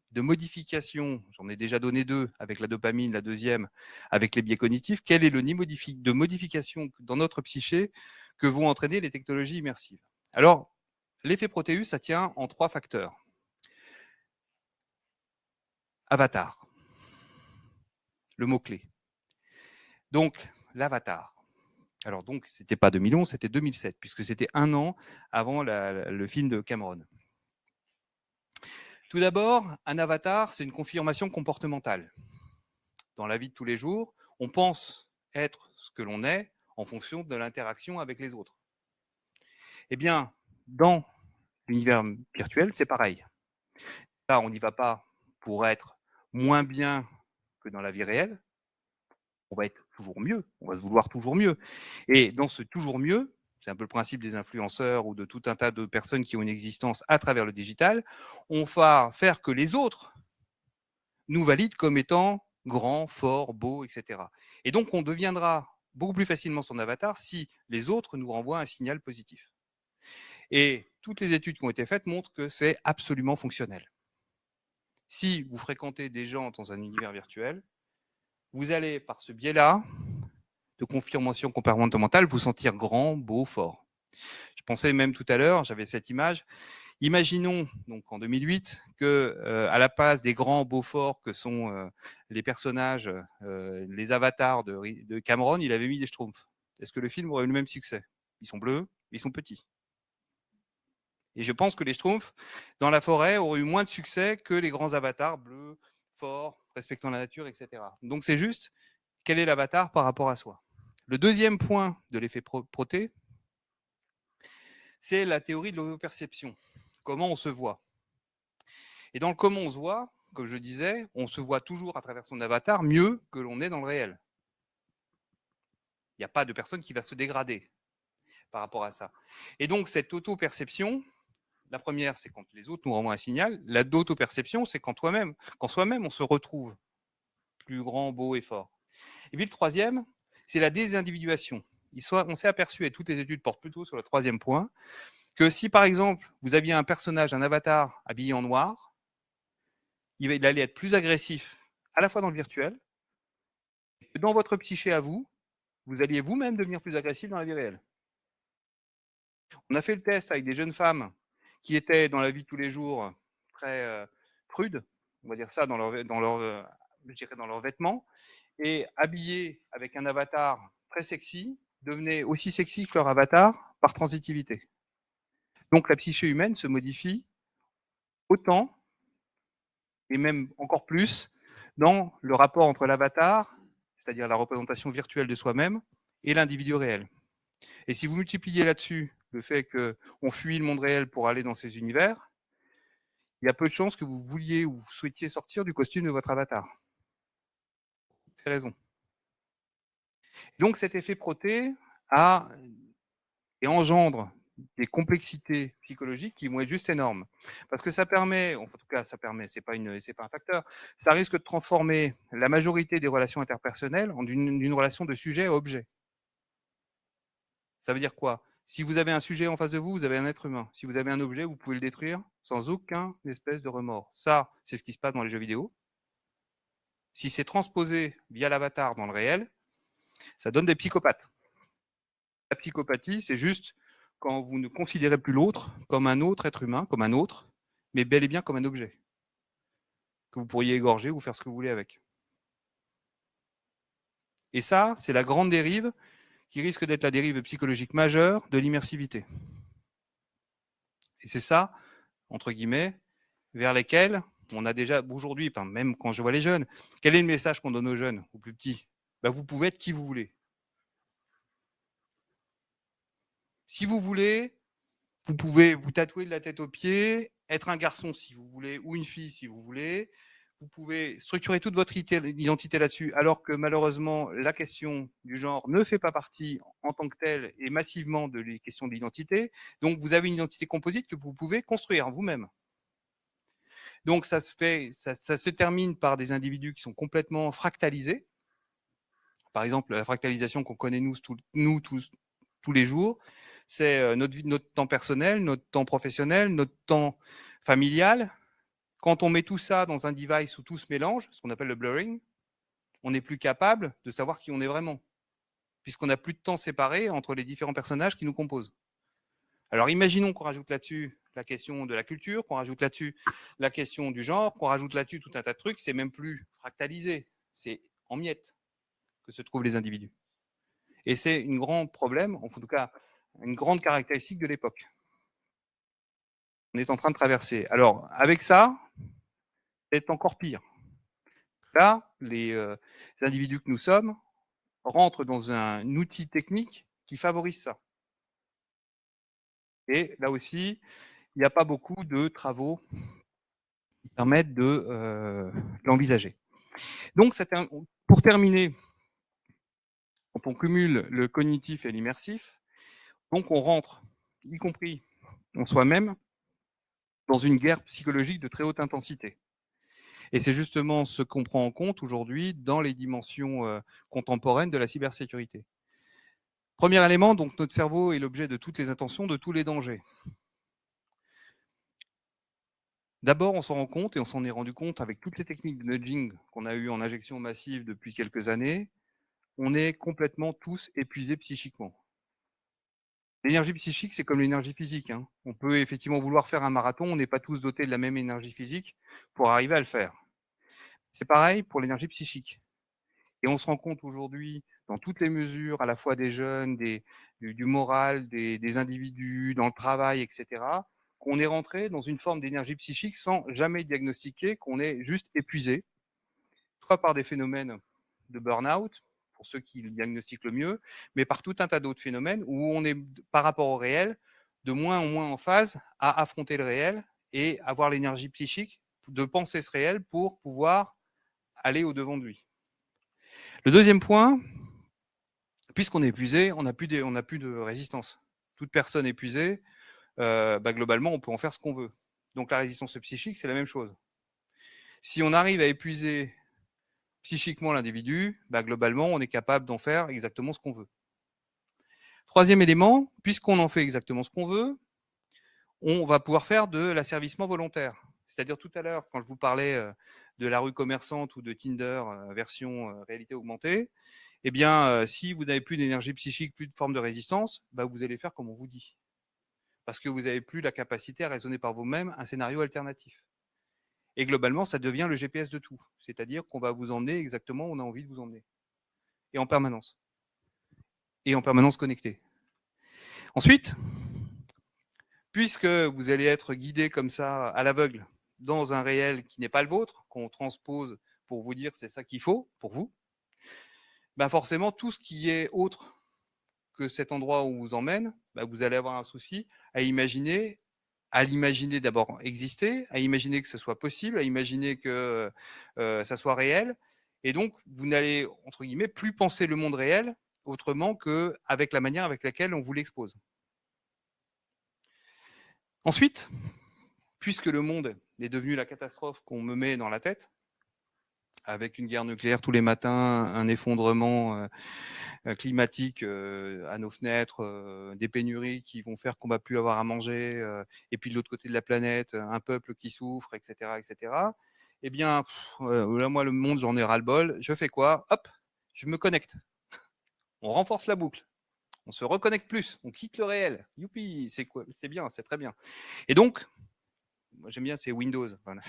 de modification, j'en ai déjà donné deux avec la dopamine, la deuxième avec les biais cognitifs, quel est le niveau de modification dans notre psyché que vont entraîner les technologies immersives. Alors, l'effet Proteus, ça tient en trois facteurs. Avatar, le mot-clé. Donc, l'avatar. Alors donc, c'était pas 2011, c'était 2007, puisque c'était un an avant le film de Cameron. Tout d'abord, un avatar, c'est une confirmation comportementale. Dans la vie de tous les jours, on pense être ce que l'on est en fonction de l'interaction avec les autres. Eh bien, dans l'univers virtuel, c'est pareil. Là, on n'y va pas pour être moins bien que dans la vie réelle. On va être toujours mieux, on va se vouloir toujours mieux. Et dans ce toujours mieux, c'est un peu le principe des influenceurs ou de tout un tas de personnes qui ont une existence à travers le digital, on va faire que les autres nous valident comme étant grand, fort, beau, etc. Et donc, on deviendra beaucoup plus facilement son avatar si les autres nous renvoient un signal positif. Et toutes les études qui ont été faites montrent que c'est absolument fonctionnel. Si vous fréquentez des gens dans un univers virtuel, vous allez, par ce biais-là, de confirmation comportementale, vous sentir grand, beau, fort. Je pensais même tout à l'heure, j'avais cette image. Imaginons donc en 2008 que à la place des grands beaux forts que sont les personnages, les avatars de Cameron, il avait mis des Schtroumpfs. Est-ce que le film aurait eu le même succès? Ils sont bleus, ils sont petits. Et je pense que les Schtroumpfs dans la forêt auraient eu moins de succès que les grands avatars bleus, forts, respectant la nature, etc. Donc c'est juste quel est l'avatar par rapport à soi. Le deuxième point de l'effet Proté, c'est la théorie de l'auto-perception. Comment on se voit. Et dans le comment on se voit, comme je disais, on se voit toujours à travers son avatar mieux que l'on est dans le réel. Il n'y a pas de personne qui va se dégrader par rapport à ça. Et donc, cette auto-perception, la première, c'est quand les autres nous renvoient un signal. La d'auto-perception, c'est quand soi-même, on se retrouve plus grand, beau et fort. Et puis le troisième, c'est la désindividuation. On s'est aperçu, et toutes les études portent plutôt sur le troisième point, que si par exemple, vous aviez un personnage, un avatar habillé en noir, il allait être plus agressif à la fois dans le virtuel, et dans votre psyché à vous, vous alliez vous-même devenir plus agressif dans la vie réelle. On a fait le test avec des jeunes femmes qui étaient dans la vie de tous les jours très prudes, on va dire ça, dans leur je dirais, dans leurs vêtements, et habillés avec un avatar très sexy, devenaient aussi sexy que leur avatar par transitivité. Donc la psyché humaine se modifie autant, et même encore plus, dans le rapport entre l'avatar, c'est-à-dire la représentation virtuelle de soi-même, et l'individu réel. Et si vous multipliez là-dessus le fait qu'on fuit le monde réel pour aller dans ces univers, il y a peu de chances que vous vouliez ou vous souhaitiez sortir du costume de votre avatar. C'est raison. Donc cet effet proté a et engendre des complexités psychologiques qui vont être juste énormes. Parce que ça permet, en tout cas ça permet, c'est pas un facteur, ça risque de transformer la majorité des relations interpersonnelles en une relation de sujet à objet. Ça veut dire quoi? Si vous avez un sujet en face de vous, vous avez un être humain. Si vous avez un objet, vous pouvez le détruire sans aucun espèce de remords. Ça, c'est ce qui se passe dans les jeux vidéo. Si c'est transposé via l'avatar dans le réel, ça donne des psychopathes. La psychopathie, c'est juste quand vous ne considérez plus l'autre comme un autre être humain, comme un autre, mais bel et bien comme un objet que vous pourriez égorger ou faire ce que vous voulez avec. Et ça, c'est la grande dérive qui risque d'être la dérive psychologique majeure de l'immersivité. Et c'est ça, entre guillemets, vers lesquels on a déjà aujourd'hui, enfin même quand je vois les jeunes, quel est le message qu'on donne aux jeunes, aux plus petits? Ben, vous pouvez être qui vous voulez. Si vous voulez, vous pouvez vous tatouer de la tête aux pieds, être un garçon si vous voulez, ou une fille si vous voulez. Vous pouvez structurer toute votre identité là-dessus, alors que malheureusement, la question du genre ne fait pas partie en tant que telle et massivement de les questions d'identité. Donc, vous avez une identité composite que vous pouvez construire vous-même. Donc, ça se termine par des individus qui sont complètement fractalisés. Par exemple, la fractalisation qu'on connaît nous tous les jours, c'est notre temps personnel, notre temps professionnel, notre temps familial. Quand on met tout ça dans un device où tout se mélange, ce qu'on appelle le blurring, on n'est plus capable de savoir qui on est vraiment, puisqu'on n'a plus de temps séparé entre les différents personnages qui nous composent. Alors imaginons qu'on rajoute là-dessus la question de la culture, qu'on rajoute là-dessus la question du genre, qu'on rajoute là-dessus tout un tas de trucs, c'est même plus fractalisé, c'est en miettes que se trouvent les individus. Et c'est un grand problème, en tout cas une grande caractéristique de l'époque. On est en train de traverser. Alors avec ça, c'est encore pire. Là, les individus que nous sommes rentrent dans un outil technique qui favorise ça. Et là aussi, il n'y a pas beaucoup de travaux qui permettent de l'envisager. Donc, pour terminer, quand on cumule le cognitif et l'immersif, donc on rentre, y compris en soi-même, dans une guerre psychologique de très haute intensité. Et c'est justement ce qu'on prend en compte aujourd'hui dans les dimensions contemporaines de la cybersécurité. Premier élément, donc notre cerveau est l'objet de toutes les intentions, de tous les dangers. D'abord, on s'en rend compte et on s'en est rendu compte avec toutes les techniques de nudging qu'on a eues en injection massive depuis quelques années, on est complètement tous épuisés psychiquement. L'énergie psychique, c'est comme l'énergie physique, hein. On peut effectivement vouloir faire un marathon, on n'est pas tous dotés de la même énergie physique pour arriver à le faire. C'est pareil pour l'énergie psychique. Et on se rend compte aujourd'hui, dans toutes les mesures, à la fois des jeunes, du moral, des individus, dans le travail, etc., qu'on est rentré dans une forme d'énergie psychique sans jamais diagnostiquer, qu'on est juste épuisé, soit par des phénomènes de burn-out, pour ceux qui le diagnostiquent le mieux, mais par tout un tas d'autres phénomènes où on est, par rapport au réel, de moins en moins en phase à affronter le réel et avoir l'énergie psychique de penser ce réel pour pouvoir aller au-devant de lui. Le deuxième point, puisqu'on est épuisé, on n'a plus de résistance. Toute personne épuisée, globalement, on peut en faire ce qu'on veut. Donc la résistance psychique, c'est la même chose. Si on arrive à épuiser psychiquement l'individu, globalement, on est capable d'en faire exactement ce qu'on veut. Troisième élément, puisqu'on en fait exactement ce qu'on veut, on va pouvoir faire de l'asservissement volontaire. C'est-à-dire tout à l'heure, quand je vous parlais de la rue commerçante ou de Tinder version réalité augmentée, eh bien, si vous n'avez plus d'énergie psychique, plus de forme de résistance, vous allez faire comme on vous dit. Parce que vous n'avez plus la capacité à raisonner par vous-même un scénario alternatif. Et globalement, ça devient le GPS de tout. C'est-à-dire qu'on va vous emmener exactement où on a envie de vous emmener. Et en permanence. Et en permanence connecté. Ensuite, puisque vous allez être guidé comme ça à l'aveugle dans un réel qui n'est pas le vôtre, qu'on transpose pour vous dire c'est ça qu'il faut pour vous, ben forcément tout ce qui est autre que cet endroit où on vous emmène, ben vous allez avoir un souci à imaginer, à l'imaginer d'abord exister, à imaginer que ce soit possible, à imaginer que ça soit réel, et donc vous n'allez entre guillemets plus penser le monde réel autrement qu'avec la manière avec laquelle on vous l'expose. Ensuite, puisque le monde est devenu la catastrophe qu'on me met dans la tête, avec une guerre nucléaire tous les matins, un effondrement climatique à nos fenêtres, des pénuries qui vont faire qu'on va plus avoir à manger, et puis de l'autre côté de la planète, un peuple qui souffre, etc., etc. Eh bien, là, moi, le monde, j'en ai ras-le-bol. Je fais quoi? Hop, je me connecte. On renforce la boucle. On se reconnecte plus. On quitte le réel. Youpi, c'est quoi? C'est bien, c'est très bien. Et donc, moi j'aime bien, c'est Windows. Voilà.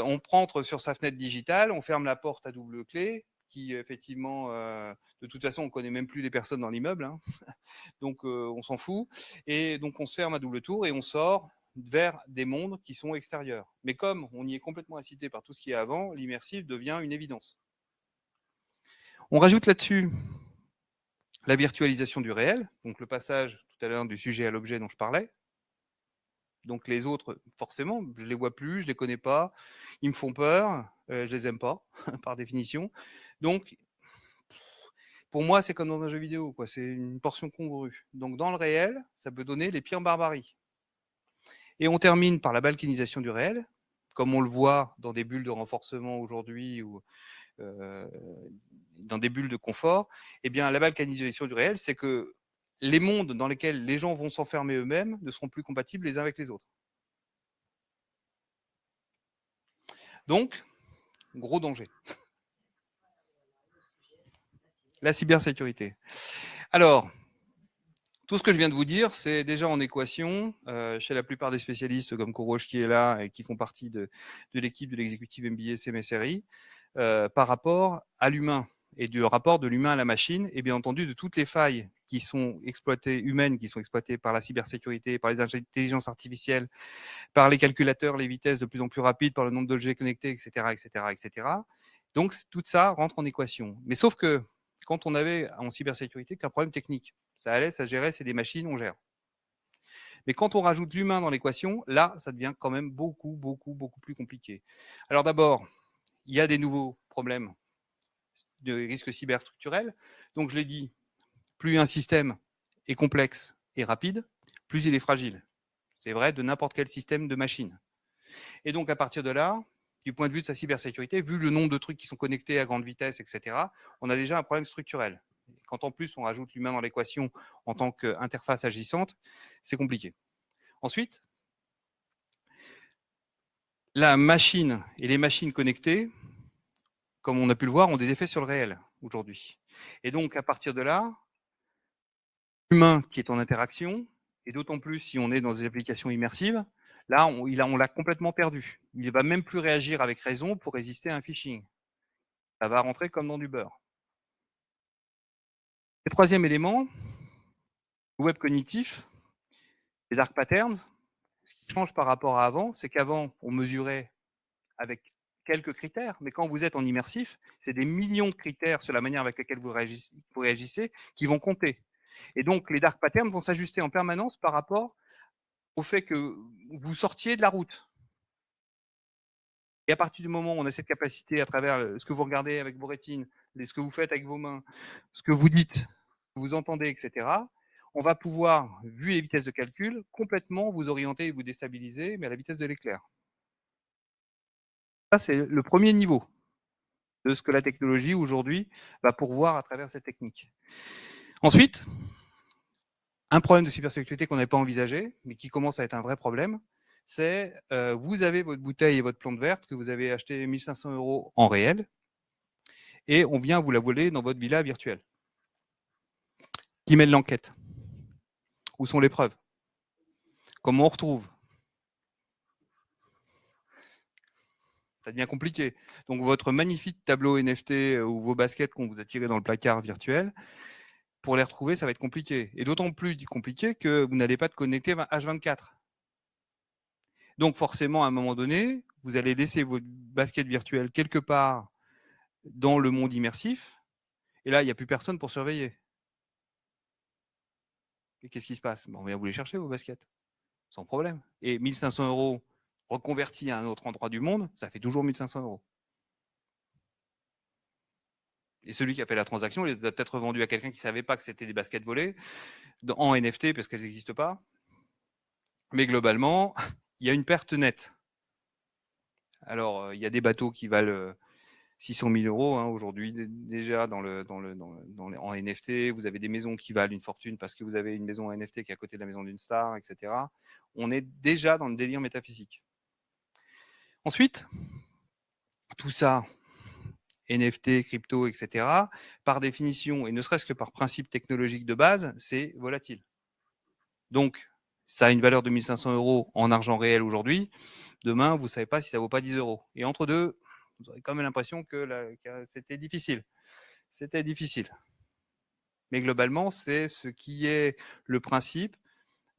On rentre sur sa fenêtre digitale, on ferme la porte à double clé, qui effectivement, de toute façon, on connaît même plus les personnes dans l'immeuble, hein. Donc on s'en fout. Et donc on se ferme à double tour et on sort vers des mondes qui sont extérieurs. Mais comme on y est complètement incité par tout ce qui est avant, l'immersif devient une évidence. On rajoute là-dessus la virtualisation du réel, donc le passage tout à l'heure du sujet à l'objet dont je parlais. Donc les autres, forcément, je les vois plus, je les connais pas, ils me font peur, je les aime pas par définition. Donc pour moi, c'est comme dans un jeu vidéo, quoi. C'est une portion congrue. Donc dans le réel, ça peut donner les pires barbaries. Et on termine par la balkanisation du réel, comme on le voit dans des bulles de renforcement aujourd'hui ou euh, dans des bulles de confort. Eh bien, la balkanisation du réel, c'est que les mondes dans lesquels les gens vont s'enfermer eux-mêmes ne seront plus compatibles les uns avec les autres. Donc, gros danger. La cybersécurité. Alors, tout ce que je viens de vous dire, c'est déjà en équation chez la plupart des spécialistes comme Kouroche qui est là et qui font partie de l'équipe de l'exécutif MBA CMSRI par rapport à l'humain et du rapport de l'humain à la machine et bien entendu de toutes les failles qui sont exploitées, humaines, qui sont exploitées par la cybersécurité, par les intelligences artificielles, par les calculateurs, les vitesses de plus en plus rapides, par le nombre d'objets connectés, etc., etc., etc. Donc tout ça rentre en équation. Mais sauf que quand on avait en cybersécurité qu'un problème technique, ça allait, ça gérait, c'est des machines, on gère. Mais quand on rajoute l'humain dans l'équation, là, ça devient quand même beaucoup, beaucoup, beaucoup plus compliqué. Alors d'abord, il y a des nouveaux problèmes de risques cyberstructurels. Donc je l'ai dit, plus un système est complexe et rapide, plus il est fragile. C'est vrai de n'importe quel système de machine. Et donc, à partir de là, du point de vue de sa cybersécurité, vu le nombre de trucs qui sont connectés à grande vitesse, etc., on a déjà un problème structurel. Quand en plus on rajoute l'humain dans l'équation en tant qu'interface agissante, c'est compliqué. Ensuite, la machine et les machines connectées, comme on a pu le voir, ont des effets sur le réel aujourd'hui. Et donc, à partir de là, l'humain qui est en interaction, et d'autant plus si on est dans des applications immersives, là, on l'a complètement perdu. Il ne va même plus réagir avec raison pour résister à un phishing. Ça va rentrer comme dans du beurre. Et troisième élément, le web cognitif, les dark patterns. Ce qui change par rapport à avant, c'est qu'avant, on mesurait avec quelques critères, mais quand vous êtes en immersif, c'est des millions de critères sur la manière avec laquelle vous réagissez qui vont compter. Et donc, les dark patterns vont s'ajuster en permanence par rapport au fait que vous sortiez de la route. Et à partir du moment où on a cette capacité à travers ce que vous regardez avec vos rétines, ce que vous faites avec vos mains, ce que vous dites, ce que vous entendez, etc., on va pouvoir, vu les vitesses de calcul, complètement vous orienter et vous déstabiliser, mais à la vitesse de l'éclair. Ça, c'est le premier niveau de ce que la technologie aujourd'hui va pourvoir à travers cette technique. Ensuite, un problème de cybersécurité qu'on n'avait pas envisagé, mais qui commence à être un vrai problème, c'est vous avez votre bouteille et votre plante verte que vous avez acheté 1 500 € en réel, et on vient vous la voler dans votre villa virtuelle. Qui mène l'enquête? Où sont les preuves? Comment on retrouve? Ça devient compliqué. Donc, votre magnifique tableau NFT ou vos baskets qu'on vous a tirés dans le placard virtuel, pour les retrouver, ça va être compliqué. Et d'autant plus compliqué que vous n'allez pas te connecter H24. Donc, forcément, à un moment donné, vous allez laisser votre basket virtuelle quelque part dans le monde immersif. Et là, il n'y a plus personne pour surveiller. Et qu'est-ce qui se passe? On vient vous les chercher, vos baskets, sans problème. Et 1 500 € reconvertis à un autre endroit du monde, ça fait toujours 1 500 €. Et celui qui a fait la transaction, il les a peut-être vendu à quelqu'un qui ne savait pas que c'était des baskets volées en NFT parce qu'elles n'existent pas. Mais globalement, il y a une perte nette. Alors, il y a des bateaux qui valent 600 000 € hein, aujourd'hui déjà en NFT. Vous avez des maisons qui valent une fortune parce que vous avez une maison en NFT qui est à côté de la maison d'une star, etc. On est déjà dans le délire métaphysique. Ensuite, tout ça, NFT, crypto, etc., par définition, et ne serait-ce que par principe technologique de base, c'est volatile. Donc, ça a une valeur de 1 500 € en argent réel aujourd'hui. Demain, vous ne savez pas si ça ne vaut pas 10 €. Et entre deux, vous aurez quand même l'impression que c'était difficile. C'était difficile. Mais globalement, c'est ce qui est le principe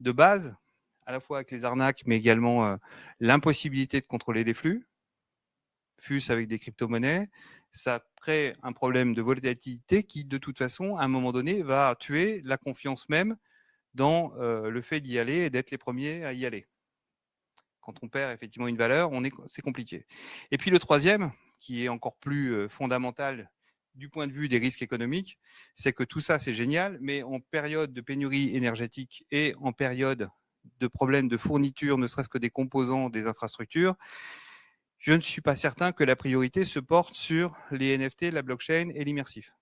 de base, à la fois avec les arnaques, mais également l'impossibilité de contrôler les flux, fût-ce avec des crypto-monnaies. Ça crée un problème de volatilité qui, de toute façon, à un moment donné, va tuer la confiance même dans le fait d'y aller et d'être les premiers à y aller. Quand on perd effectivement une valeur, c'est compliqué. Et puis le troisième, qui est encore plus fondamental du point de vue des risques économiques, c'est que tout ça, c'est génial, mais en période de pénurie énergétique et en période de problèmes de fourniture, ne serait-ce que des composants, des infrastructures, je ne suis pas certain que la priorité se porte sur les NFT, la blockchain et l'immersif.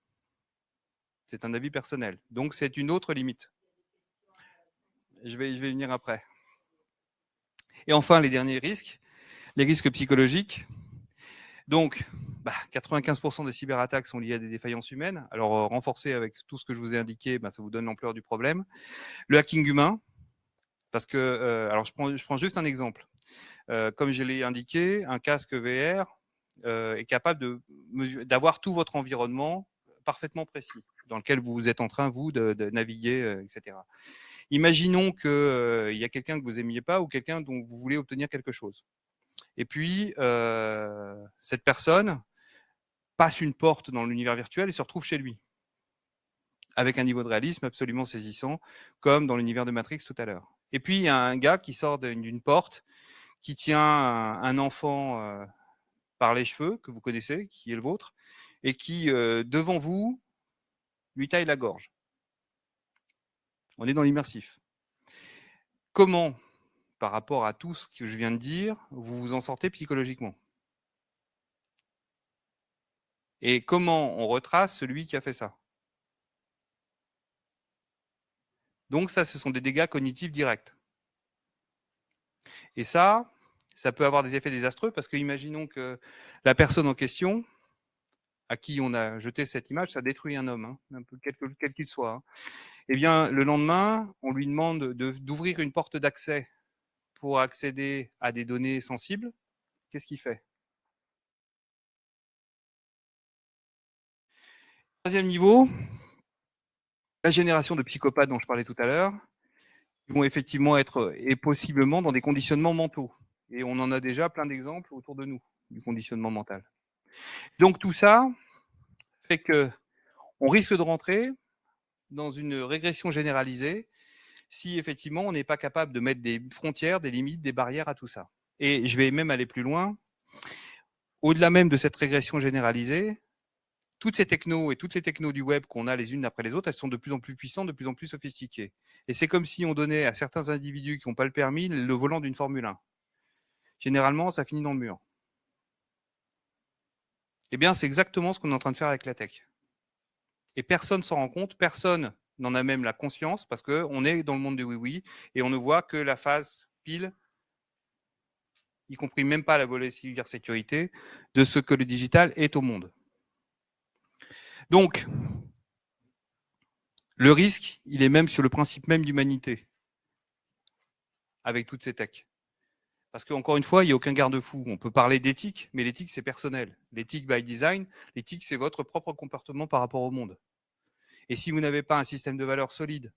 C'est un avis personnel. Donc, c'est une autre limite. Je vais y venir après. Et enfin, les derniers risques, les risques psychologiques. Donc, 95% des cyberattaques sont liées à des défaillances humaines. Alors, renforcé avec tout ce que je vous ai indiqué, ça vous donne l'ampleur du problème. Le hacking humain, parce que, alors je prends juste un exemple. Comme je l'ai indiqué, un casque VR est capable d'avoir tout votre environnement parfaitement précis, dans lequel vous êtes en train, vous, de naviguer, etc. Imaginons qu'il y a quelqu'un que vous n'aimiez pas ou quelqu'un dont vous voulez obtenir quelque chose. Et puis, cette personne passe une porte dans l'univers virtuel et se retrouve chez lui, avec un niveau de réalisme absolument saisissant, comme dans l'univers de Matrix tout à l'heure. Et puis, il y a un gars qui sort d'une porte, qui tient un enfant par les cheveux, que vous connaissez, qui est le vôtre, et qui, devant vous, lui taille la gorge. On est dans l'immersif. Comment, par rapport à tout ce que je viens de dire, vous vous en sortez psychologiquement? Et comment on retrace celui qui a fait ça? Donc ça, ce sont des dégâts cognitifs directs. Et ça peut avoir des effets désastreux parce que imaginons que la personne en question, à qui on a jeté cette image, ça détruit un homme, hein, quel qu'il soit. Hein. Eh bien, le lendemain, on lui demande d'ouvrir une porte d'accès pour accéder à des données sensibles. Qu'est-ce qu'il fait? Troisième niveau, la génération de psychopathes dont je parlais tout à l'heure, qui vont effectivement être et possiblement dans des conditionnements mentaux. Et on en a déjà plein d'exemples autour de nous du conditionnement mental. Donc tout ça fait que on risque de rentrer dans une régression généralisée si effectivement on n'est pas capable de mettre des frontières, des limites, des barrières à tout ça. Et je vais même aller plus loin. Au-delà même de cette régression généralisée, toutes ces technos et toutes les technos du web qu'on a les unes après les autres, elles sont de plus en plus puissantes, de plus en plus sophistiquées. Et c'est comme si on donnait à certains individus qui n'ont pas le permis le volant d'une Formule 1. Généralement, ça finit dans le mur. Eh bien, c'est exactement ce qu'on est en train de faire avec la tech. Et personne ne s'en rend compte, personne n'en a même la conscience, parce qu'on est dans le monde du oui-oui, et on ne voit que la phase pile, y compris même pas la volée cybersécurité, de ce que le digital est au monde. Donc, le risque, il est même sur le principe même d'humanité, avec toutes ces techs. Parce qu'encore une fois, il n'y a aucun garde-fou. On peut parler d'éthique, mais l'éthique, c'est personnel. L'éthique by design, l'éthique, c'est votre propre comportement par rapport au monde. Et si vous n'avez pas un système de valeurs solide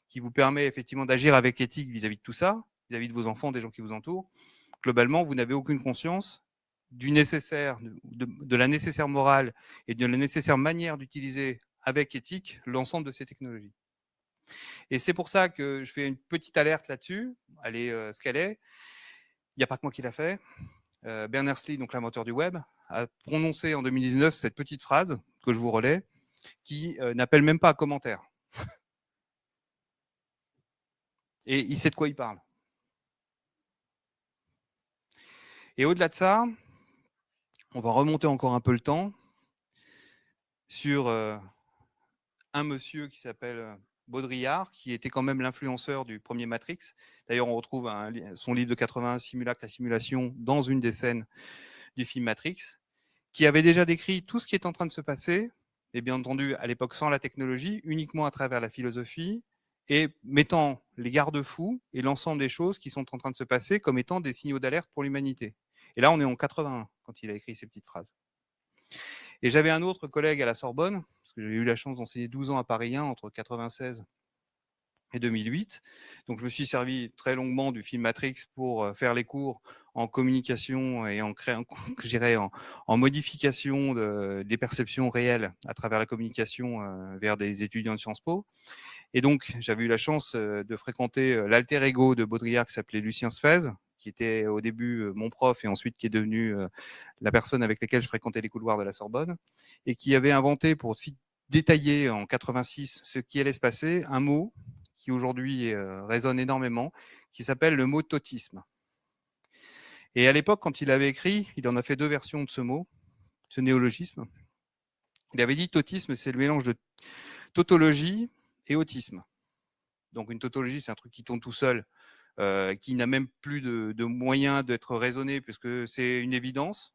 qui vous permet effectivement d'agir avec éthique vis-à-vis de tout ça, vis-à-vis de vos enfants, des gens qui vous entourent, globalement, vous n'avez aucune conscience du nécessaire, de la nécessaire morale et de la nécessaire manière d'utiliser avec éthique l'ensemble de ces technologies. Et c'est pour ça que je fais une petite alerte là-dessus. Elle est ce qu'elle est. Il n'y a pas que moi qui l'a fait. Berners-Lee, donc l'inventeur du web, a prononcé en 2019 cette petite phrase que je vous relais, qui n'appelle même pas à commentaire. Et il sait de quoi il parle. Et au-delà de ça, on va remonter encore un peu le temps sur un monsieur qui s'appelle Baudrillard, qui était quand même l'influenceur du premier Matrix. D'ailleurs, on retrouve son livre de 80, Simulacre, la simulation, dans une des scènes du film Matrix, qui avait déjà décrit tout ce qui est en train de se passer, et bien entendu, à l'époque sans la technologie, uniquement à travers la philosophie, et mettant les garde-fous et l'ensemble des choses qui sont en train de se passer comme étant des signaux d'alerte pour l'humanité. Et là, on est en 81 quand il a écrit ces petites phrases. Et j'avais un autre collègue à la Sorbonne, parce que j'ai eu la chance d'enseigner 12 ans à Paris 1, entre 96 et 2008. Donc je me suis servi très longuement du film Matrix pour faire les cours en communication et en créant, je dirais, en modification des perceptions réelles à travers la communication vers des étudiants de Sciences Po. Et donc j'avais eu la chance de fréquenter l'alter ego de Baudrillard qui s'appelait Lucien Sfez, qui était au début mon prof et ensuite qui est devenu la personne avec laquelle je fréquentais les couloirs de la Sorbonne, et qui avait inventé, pour détailler en 86 ce qui allait se passer, un mot qui aujourd'hui résonne énormément, qui s'appelle le mot totisme. Et à l'époque, quand il avait écrit, il en a fait deux versions de ce mot, ce néologisme. Il avait dit totisme, c'est le mélange de tautologie et autisme. Donc une tautologie, c'est un truc qui tourne tout seul, qui n'a même plus de moyens d'être raisonné, puisque c'est une évidence.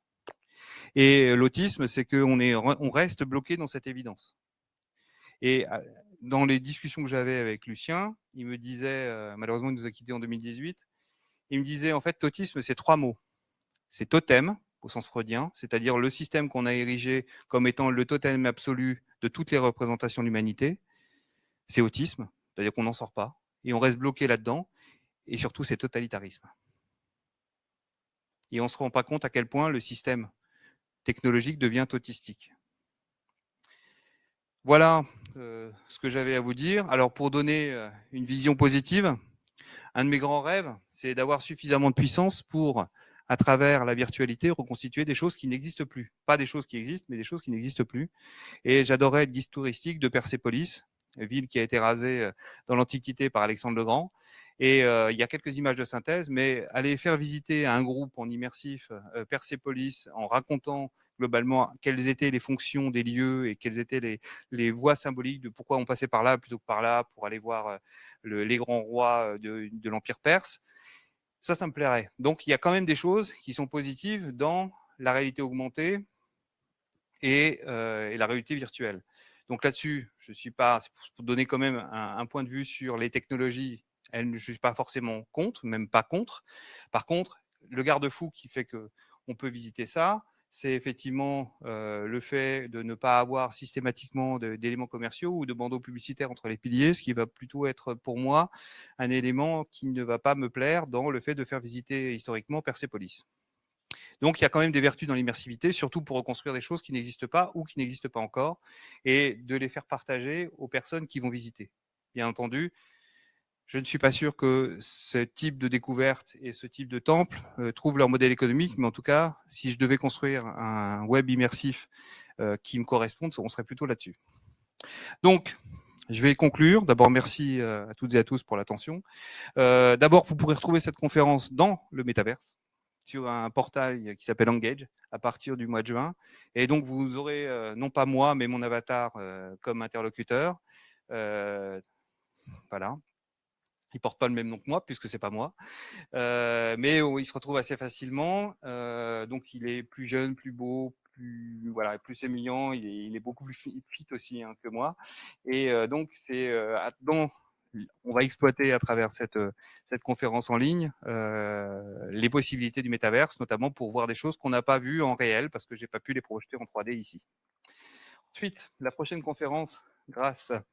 Et l'autisme, c'est qu'on reste bloqué dans cette évidence. Et dans les discussions que j'avais avec Lucien, il me disait, malheureusement, il nous a quittés en 2018, il me disait, en fait, autisme, c'est trois mots. C'est totem, au sens freudien, c'est-à-dire le système qu'on a érigé comme étant le totem absolu de toutes les représentations de l'humanité. C'est autisme, c'est-à-dire qu'on n'en sort pas, et on reste bloqué là-dedans, et surtout, c'est totalitarisme. Et on ne se rend pas compte à quel point le système technologique devient autistique. Voilà ce que j'avais à vous dire. Alors, pour donner une vision positive, un de mes grands rêves, c'est d'avoir suffisamment de puissance pour, à travers la virtualité, reconstituer des choses qui n'existent plus. Pas des choses qui existent, mais des choses qui n'existent plus. Et j'adorais être guide touristique de Persépolis, ville qui a été rasée dans l'Antiquité par Alexandre le Grand. Et il y a quelques images de synthèse, mais aller faire visiter à un groupe en immersif Persépolis en racontant globalement quelles étaient les fonctions des lieux et quelles étaient les voies symboliques de pourquoi on passait par là plutôt que par là pour aller voir les grands rois de l'Empire perse, ça me plairait. Donc il y a quand même des choses qui sont positives dans la réalité augmentée et la réalité virtuelle. Donc là-dessus, je suis pas, c'est pour donner quand même un point de vue sur les technologies, je ne suis pas forcément contre, même pas contre. Par contre, le garde-fou qui fait que on peut visiter ça, c'est effectivement le fait de ne pas avoir systématiquement d'éléments commerciaux ou de bandeaux publicitaires entre les piliers, ce qui va plutôt être pour moi un élément qui ne va pas me plaire dans le fait de faire visiter historiquement Persépolis. Donc il y a quand même des vertus dans l'immersivité, surtout pour reconstruire des choses qui n'existent pas ou qui n'existent pas encore, et de les faire partager aux personnes qui vont visiter. Bien entendu, je ne suis pas sûr que ce type de découverte et ce type de temple trouvent leur modèle économique, mais en tout cas, si je devais construire un web immersif qui me corresponde, on serait plutôt là-dessus. Donc, je vais conclure. D'abord, merci à toutes et à tous pour l'attention. D'abord, vous pourrez retrouver cette conférence dans le métaverse, sur un portail qui s'appelle Engage à partir du mois de juin. Et donc, vous aurez, non pas moi, mais mon avatar comme interlocuteur. Voilà. Il porte pas le même nom que moi, puisque c'est pas moi. Mais il se retrouve assez facilement. Donc, il est plus jeune, plus beau, voilà, plus sémillant. Il est beaucoup plus fit aussi hein, que moi. Et donc, c'est dans on va exploiter à travers cette conférence en ligne les possibilités du métaverse, notamment pour voir des choses qu'on n'a pas vues en réel parce que j'ai pas pu les projeter en 3D ici. Ensuite, la prochaine conférence, grâce à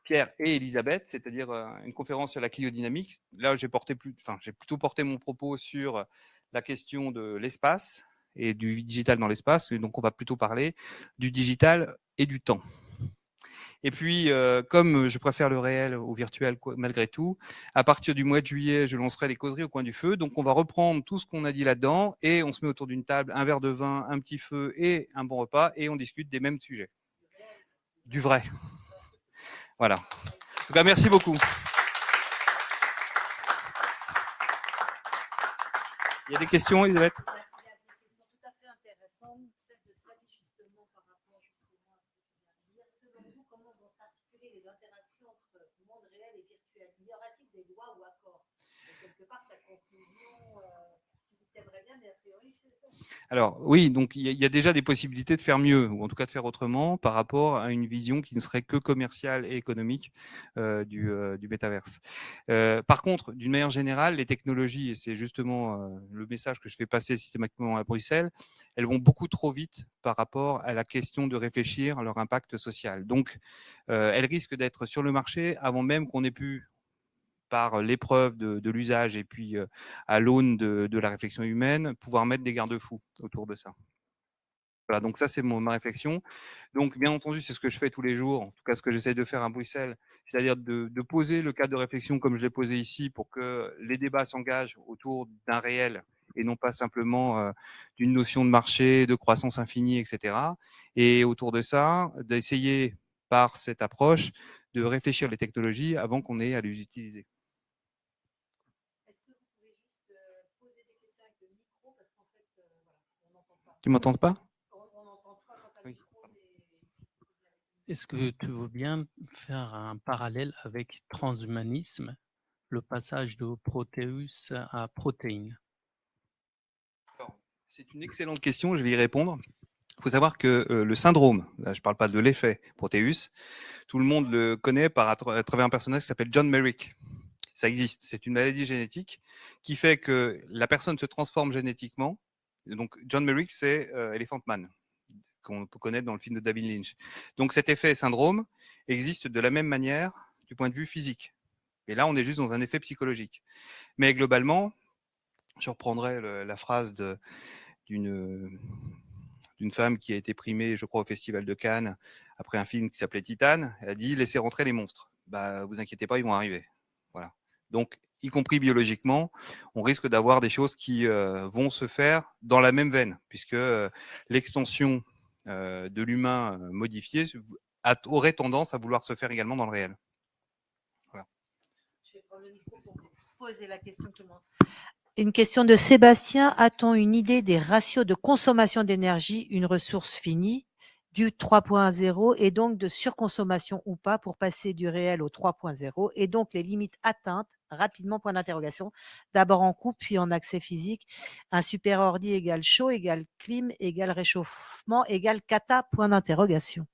Pierre et Elisabeth, c'est-à-dire une conférence sur la cliodynamique. Là, j'ai plutôt porté mon propos sur la question de l'espace et du digital dans l'espace. Et donc, on va plutôt parler du digital et du temps. Et puis, comme je préfère le réel au virtuel malgré tout, à partir du mois de juillet, je lancerai les causeries au coin du feu. Donc, on va reprendre tout ce qu'on a dit là-dedans et on se met autour d'une table, un verre de vin, un petit feu et un bon repas et on discute des mêmes sujets. Du vrai. Voilà. En tout cas, merci beaucoup. Il y a des questions, Elisabeth? Il y a des questions tout à fait intéressantes, celle de Sally justement par rapport justement à ce que tu viens de dire. Selon vous, comment vont s'articuler les interactions entre monde réel et virtuel? Y aura-t-il des lois ou accords? Et quelque part, ta conclusion, tu t'aimerais bien, mais a priori, c'est ça. Alors oui, donc il y a déjà des possibilités de faire mieux, ou en tout cas de faire autrement, par rapport à une vision qui ne serait que commerciale et économique du métaverse. Par contre, d'une manière générale, les technologies, et c'est justement le message que je fais passer systématiquement à Bruxelles, elles vont beaucoup trop vite par rapport à la question de réfléchir à leur impact social. Donc, elles risquent d'être sur le marché avant même qu'on ait pu, par l'épreuve de l'usage et puis à l'aune de la réflexion humaine, pouvoir mettre des garde-fous autour de ça. Voilà, donc ça, c'est ma réflexion. Donc, bien entendu, c'est ce que je fais tous les jours, en tout cas ce que j'essaie de faire à Bruxelles, c'est-à-dire de poser le cadre de réflexion comme je l'ai posé ici pour que les débats s'engagent autour d'un réel et non pas simplement d'une notion de marché, de croissance infinie, etc. Et autour de ça, d'essayer par cette approche de réfléchir les technologies avant qu'on ait à les utiliser. Est-ce que vous pouvez juste poser des questions avec le micro? Parce qu'en fait, voilà, on n'entend pas. Tu m'entends pas? On n'entend pas quand le Oui. micro est... Est-ce que tu veux bien faire un parallèle avec transhumanisme, le passage de Proteus à protéines? C'est une excellente question, je vais y répondre. Il faut savoir que le syndrome, là je ne parle pas de l'effet Proteus, tout le monde le connaît à travers un personnage qui s'appelle John Merrick. Ça existe, c'est une maladie génétique qui fait que la personne se transforme génétiquement. Donc John Merrick, c'est Elephant Man, qu'on peut connaître dans le film de David Lynch. Donc cet effet syndrome existe de la même manière du point de vue physique. Et là, on est juste dans un effet psychologique. Mais globalement, je reprendrai la phrase d'une femme qui a été primée, je crois, au Festival de Cannes après un film qui s'appelait Titane. Elle a dit « Laissez rentrer les monstres. Bah, vous inquiétez pas, ils vont arriver. » Voilà. Donc, y compris biologiquement, on risque d'avoir des choses qui vont se faire dans la même veine, puisque l'extension de l'humain modifié aurait tendance à vouloir se faire également dans le réel. Voilà. Je vais prendre le micro pour poser la question à tout le monde. Une question de Sébastien. A-t-on une idée des ratios de consommation d'énergie, une ressource finie, du 3.0 et donc de surconsommation ou pas pour passer du réel au 3.0 et donc les limites atteintes rapidement, point d'interrogation, d'abord en coupe puis en accès physique. Un super ordi égale chaud, égale clim, égale réchauffement, égale cata, point d'interrogation.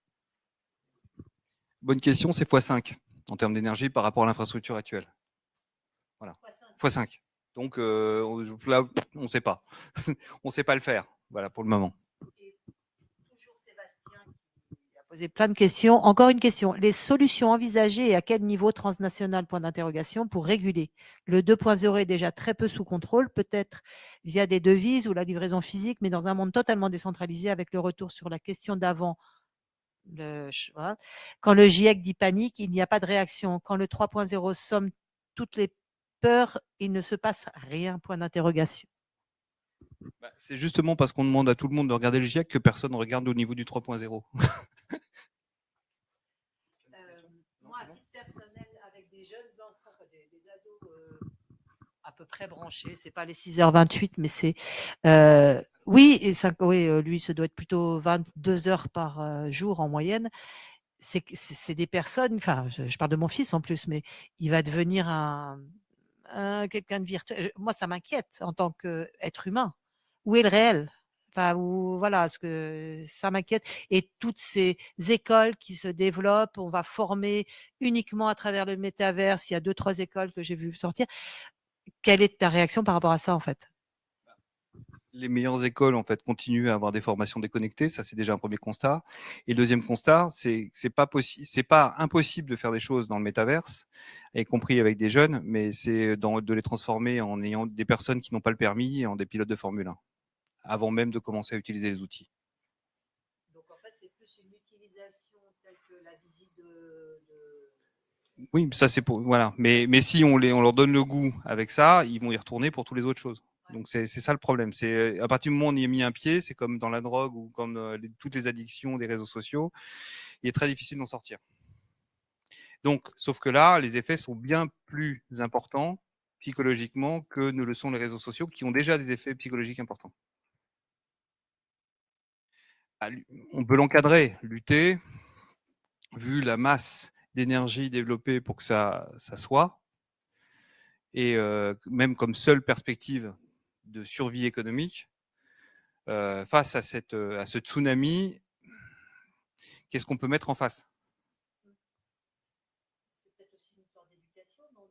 Bonne question, c'est x5 en termes d'énergie par rapport à l'infrastructure actuelle. Voilà. x5. Donc là, on ne sait pas. On ne sait pas le faire, voilà, pour le moment. Et toujours Sébastien qui a posé plein de questions. Encore une question. Les solutions envisagées et à quel niveau transnational, point d'interrogation, pour réguler? Le 2.0 est déjà très peu sous contrôle, peut-être via des devises ou la livraison physique, mais dans un monde totalement décentralisé avec le retour sur la question d'avant. Quand le GIEC dit panique, il n'y a pas de réaction. Quand le 3.0 somme toutes les peurs, il ne se passe rien, point d'interrogation. C'est justement parce qu'on demande à tout le monde de regarder le GIEC que personne ne regarde au niveau du 3.0. Moi, à titre personnel, avec des jeunes enfants, des ados à peu près branchés, c'est pas les 6h28, mais c'est oui, lui, ça doit être plutôt 22 heures par jour en moyenne. C'est des personnes, enfin, je parle de mon fils en plus, mais il va devenir quelqu'un de virtuel. Moi, ça m'inquiète en tant qu'être humain. Où est le réel? Enfin, voilà, parce que ça m'inquiète. Et toutes ces écoles qui se développent, on va former uniquement à travers le métaverse. Il y a 2-3 écoles que j'ai vues sortir. Quelle est ta réaction par rapport à ça, en fait? Les meilleures écoles, en fait, continuent à avoir des formations déconnectées. Ça, c'est déjà un premier constat. Et le deuxième constat, c'est pas impossible de faire des choses dans le métaverse, y compris avec des jeunes, mais c'est de les transformer en ayant des personnes qui n'ont pas le permis et en des pilotes de Formule 1, avant même de commencer à utiliser les outils. Donc, en fait, c'est plus une utilisation telle que la visite Oui, ça c'est pour voilà. Mais si on leur donne le goût avec ça, ils vont y retourner pour toutes les autres choses. Donc c'est ça le problème. C'est à partir du moment où on y a mis un pied, c'est comme dans la drogue ou comme toutes les addictions des réseaux sociaux, il est très difficile d'en sortir. Donc, sauf que là, les effets sont bien plus importants psychologiquement que ne le sont les réseaux sociaux, qui ont déjà des effets psychologiques importants. On peut l'encadrer, lutter, vu la masse d'énergie développée pour que ça soit. Et même comme seule perspective de survie économique, face à ce tsunami, qu'est-ce qu'on peut mettre en face? C'est peut-être aussi une histoire d'éducation, non?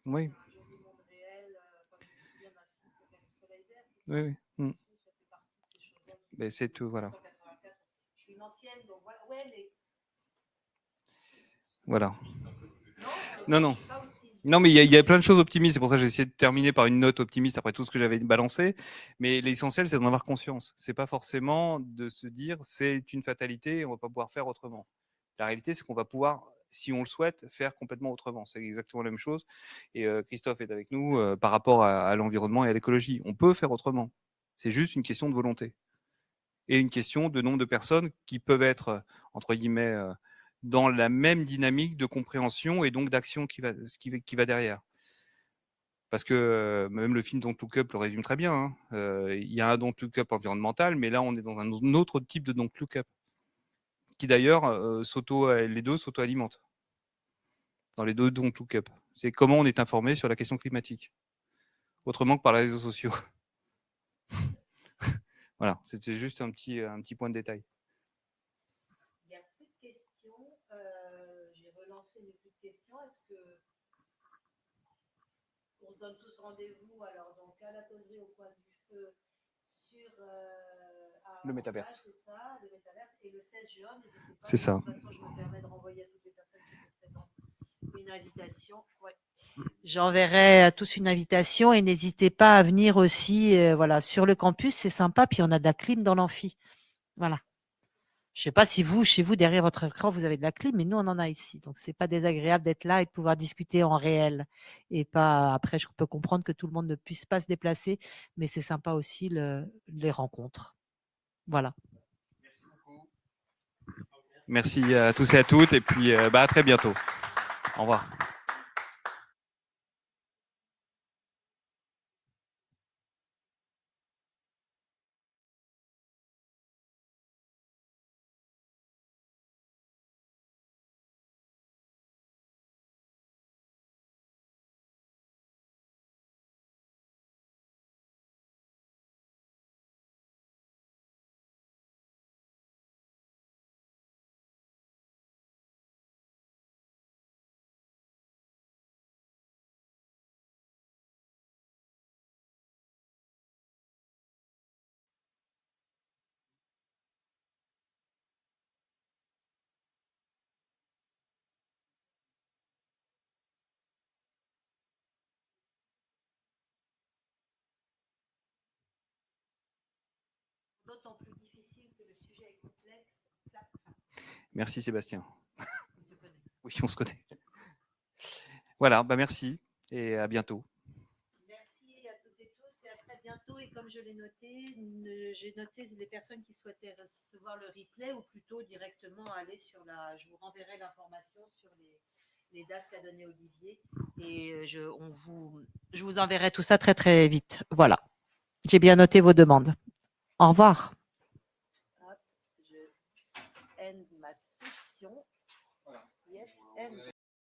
Oui. Un jour du monde réel, comme je me souviens d'un film qui s'appelle Le Soleil Vert, c'est ça? Oui, oui. Ça fait partie de ces choses-là. Mais c'est tout, voilà. 1984. Je suis une ancienne, donc voilà. Ouais, mais. Voilà. Non, Non. je suis pas optimiste. Non, mais il y a plein de choses optimistes. C'est pour ça que j'ai essayé de terminer par une note optimiste après tout ce que j'avais balancé. Mais l'essentiel, c'est d'en avoir conscience. C'est pas forcément de se dire c'est une fatalité et on va pas pouvoir faire autrement. La réalité, c'est qu'on va pouvoir, si on le souhaite, faire complètement autrement. C'est exactement la même chose. Et Christophe est avec nous par rapport à l'environnement et à l'écologie. On peut faire autrement. C'est juste une question de volonté et une question de nombre de personnes qui peuvent être, entre guillemets, dans la même dynamique de compréhension et donc d'action qui va derrière. Parce que même le film Don't Look Up le résume très bien. Hein. Il y a un Don't Look Up environnemental, mais là, on est dans un autre type de Don't Look Up, qui d'ailleurs, les deux s'auto-alimentent dans les deux Don't Look Up. C'est comment on est informé sur la question climatique, autrement que par les réseaux sociaux. Voilà, c'était juste un petit point de détail. Il n'y a plus de questions. J'ai relancé mes plus de questions. Est-ce que on se donne tous rendez-vous alors donc à la causerie au coin du feu sur le métaverse. C'est ça, le métaverse et le 16 juin, n'hésitez pas. C'est ça. De toute façon, je me permets de renvoyer à toutes les personnes qui étaient présentes une invitation. Ouais. J'enverrai à tous une invitation et n'hésitez pas à venir aussi voilà, sur le campus, c'est sympa, puis on a de la clim dans l'amphi. Voilà. Je ne sais pas si vous, chez vous, derrière votre écran, vous avez de la clim, mais nous, on en a ici. Donc, ce n'est pas désagréable d'être là et de pouvoir discuter en réel. Et pas, après, je peux comprendre que tout le monde ne puisse pas se déplacer, mais c'est sympa aussi les rencontres. Voilà. Merci beaucoup. Merci à tous et à toutes, et puis à très bientôt. Au revoir. D'autant plus difficile que le sujet est complexe. Merci Sébastien. On te connaît. Oui, on se connaît. Voilà, merci et à bientôt. Merci à toutes et tous et à très bientôt. Et comme je l'ai noté, j'ai noté les personnes qui souhaitaient recevoir le replay ou plutôt directement aller sur je vous renverrai l'information sur les dates qu'a donné Olivier et je vous enverrai tout ça très très vite. Voilà. J'ai bien noté vos demandes. Au revoir. Hop, je end ma session. Yes, end.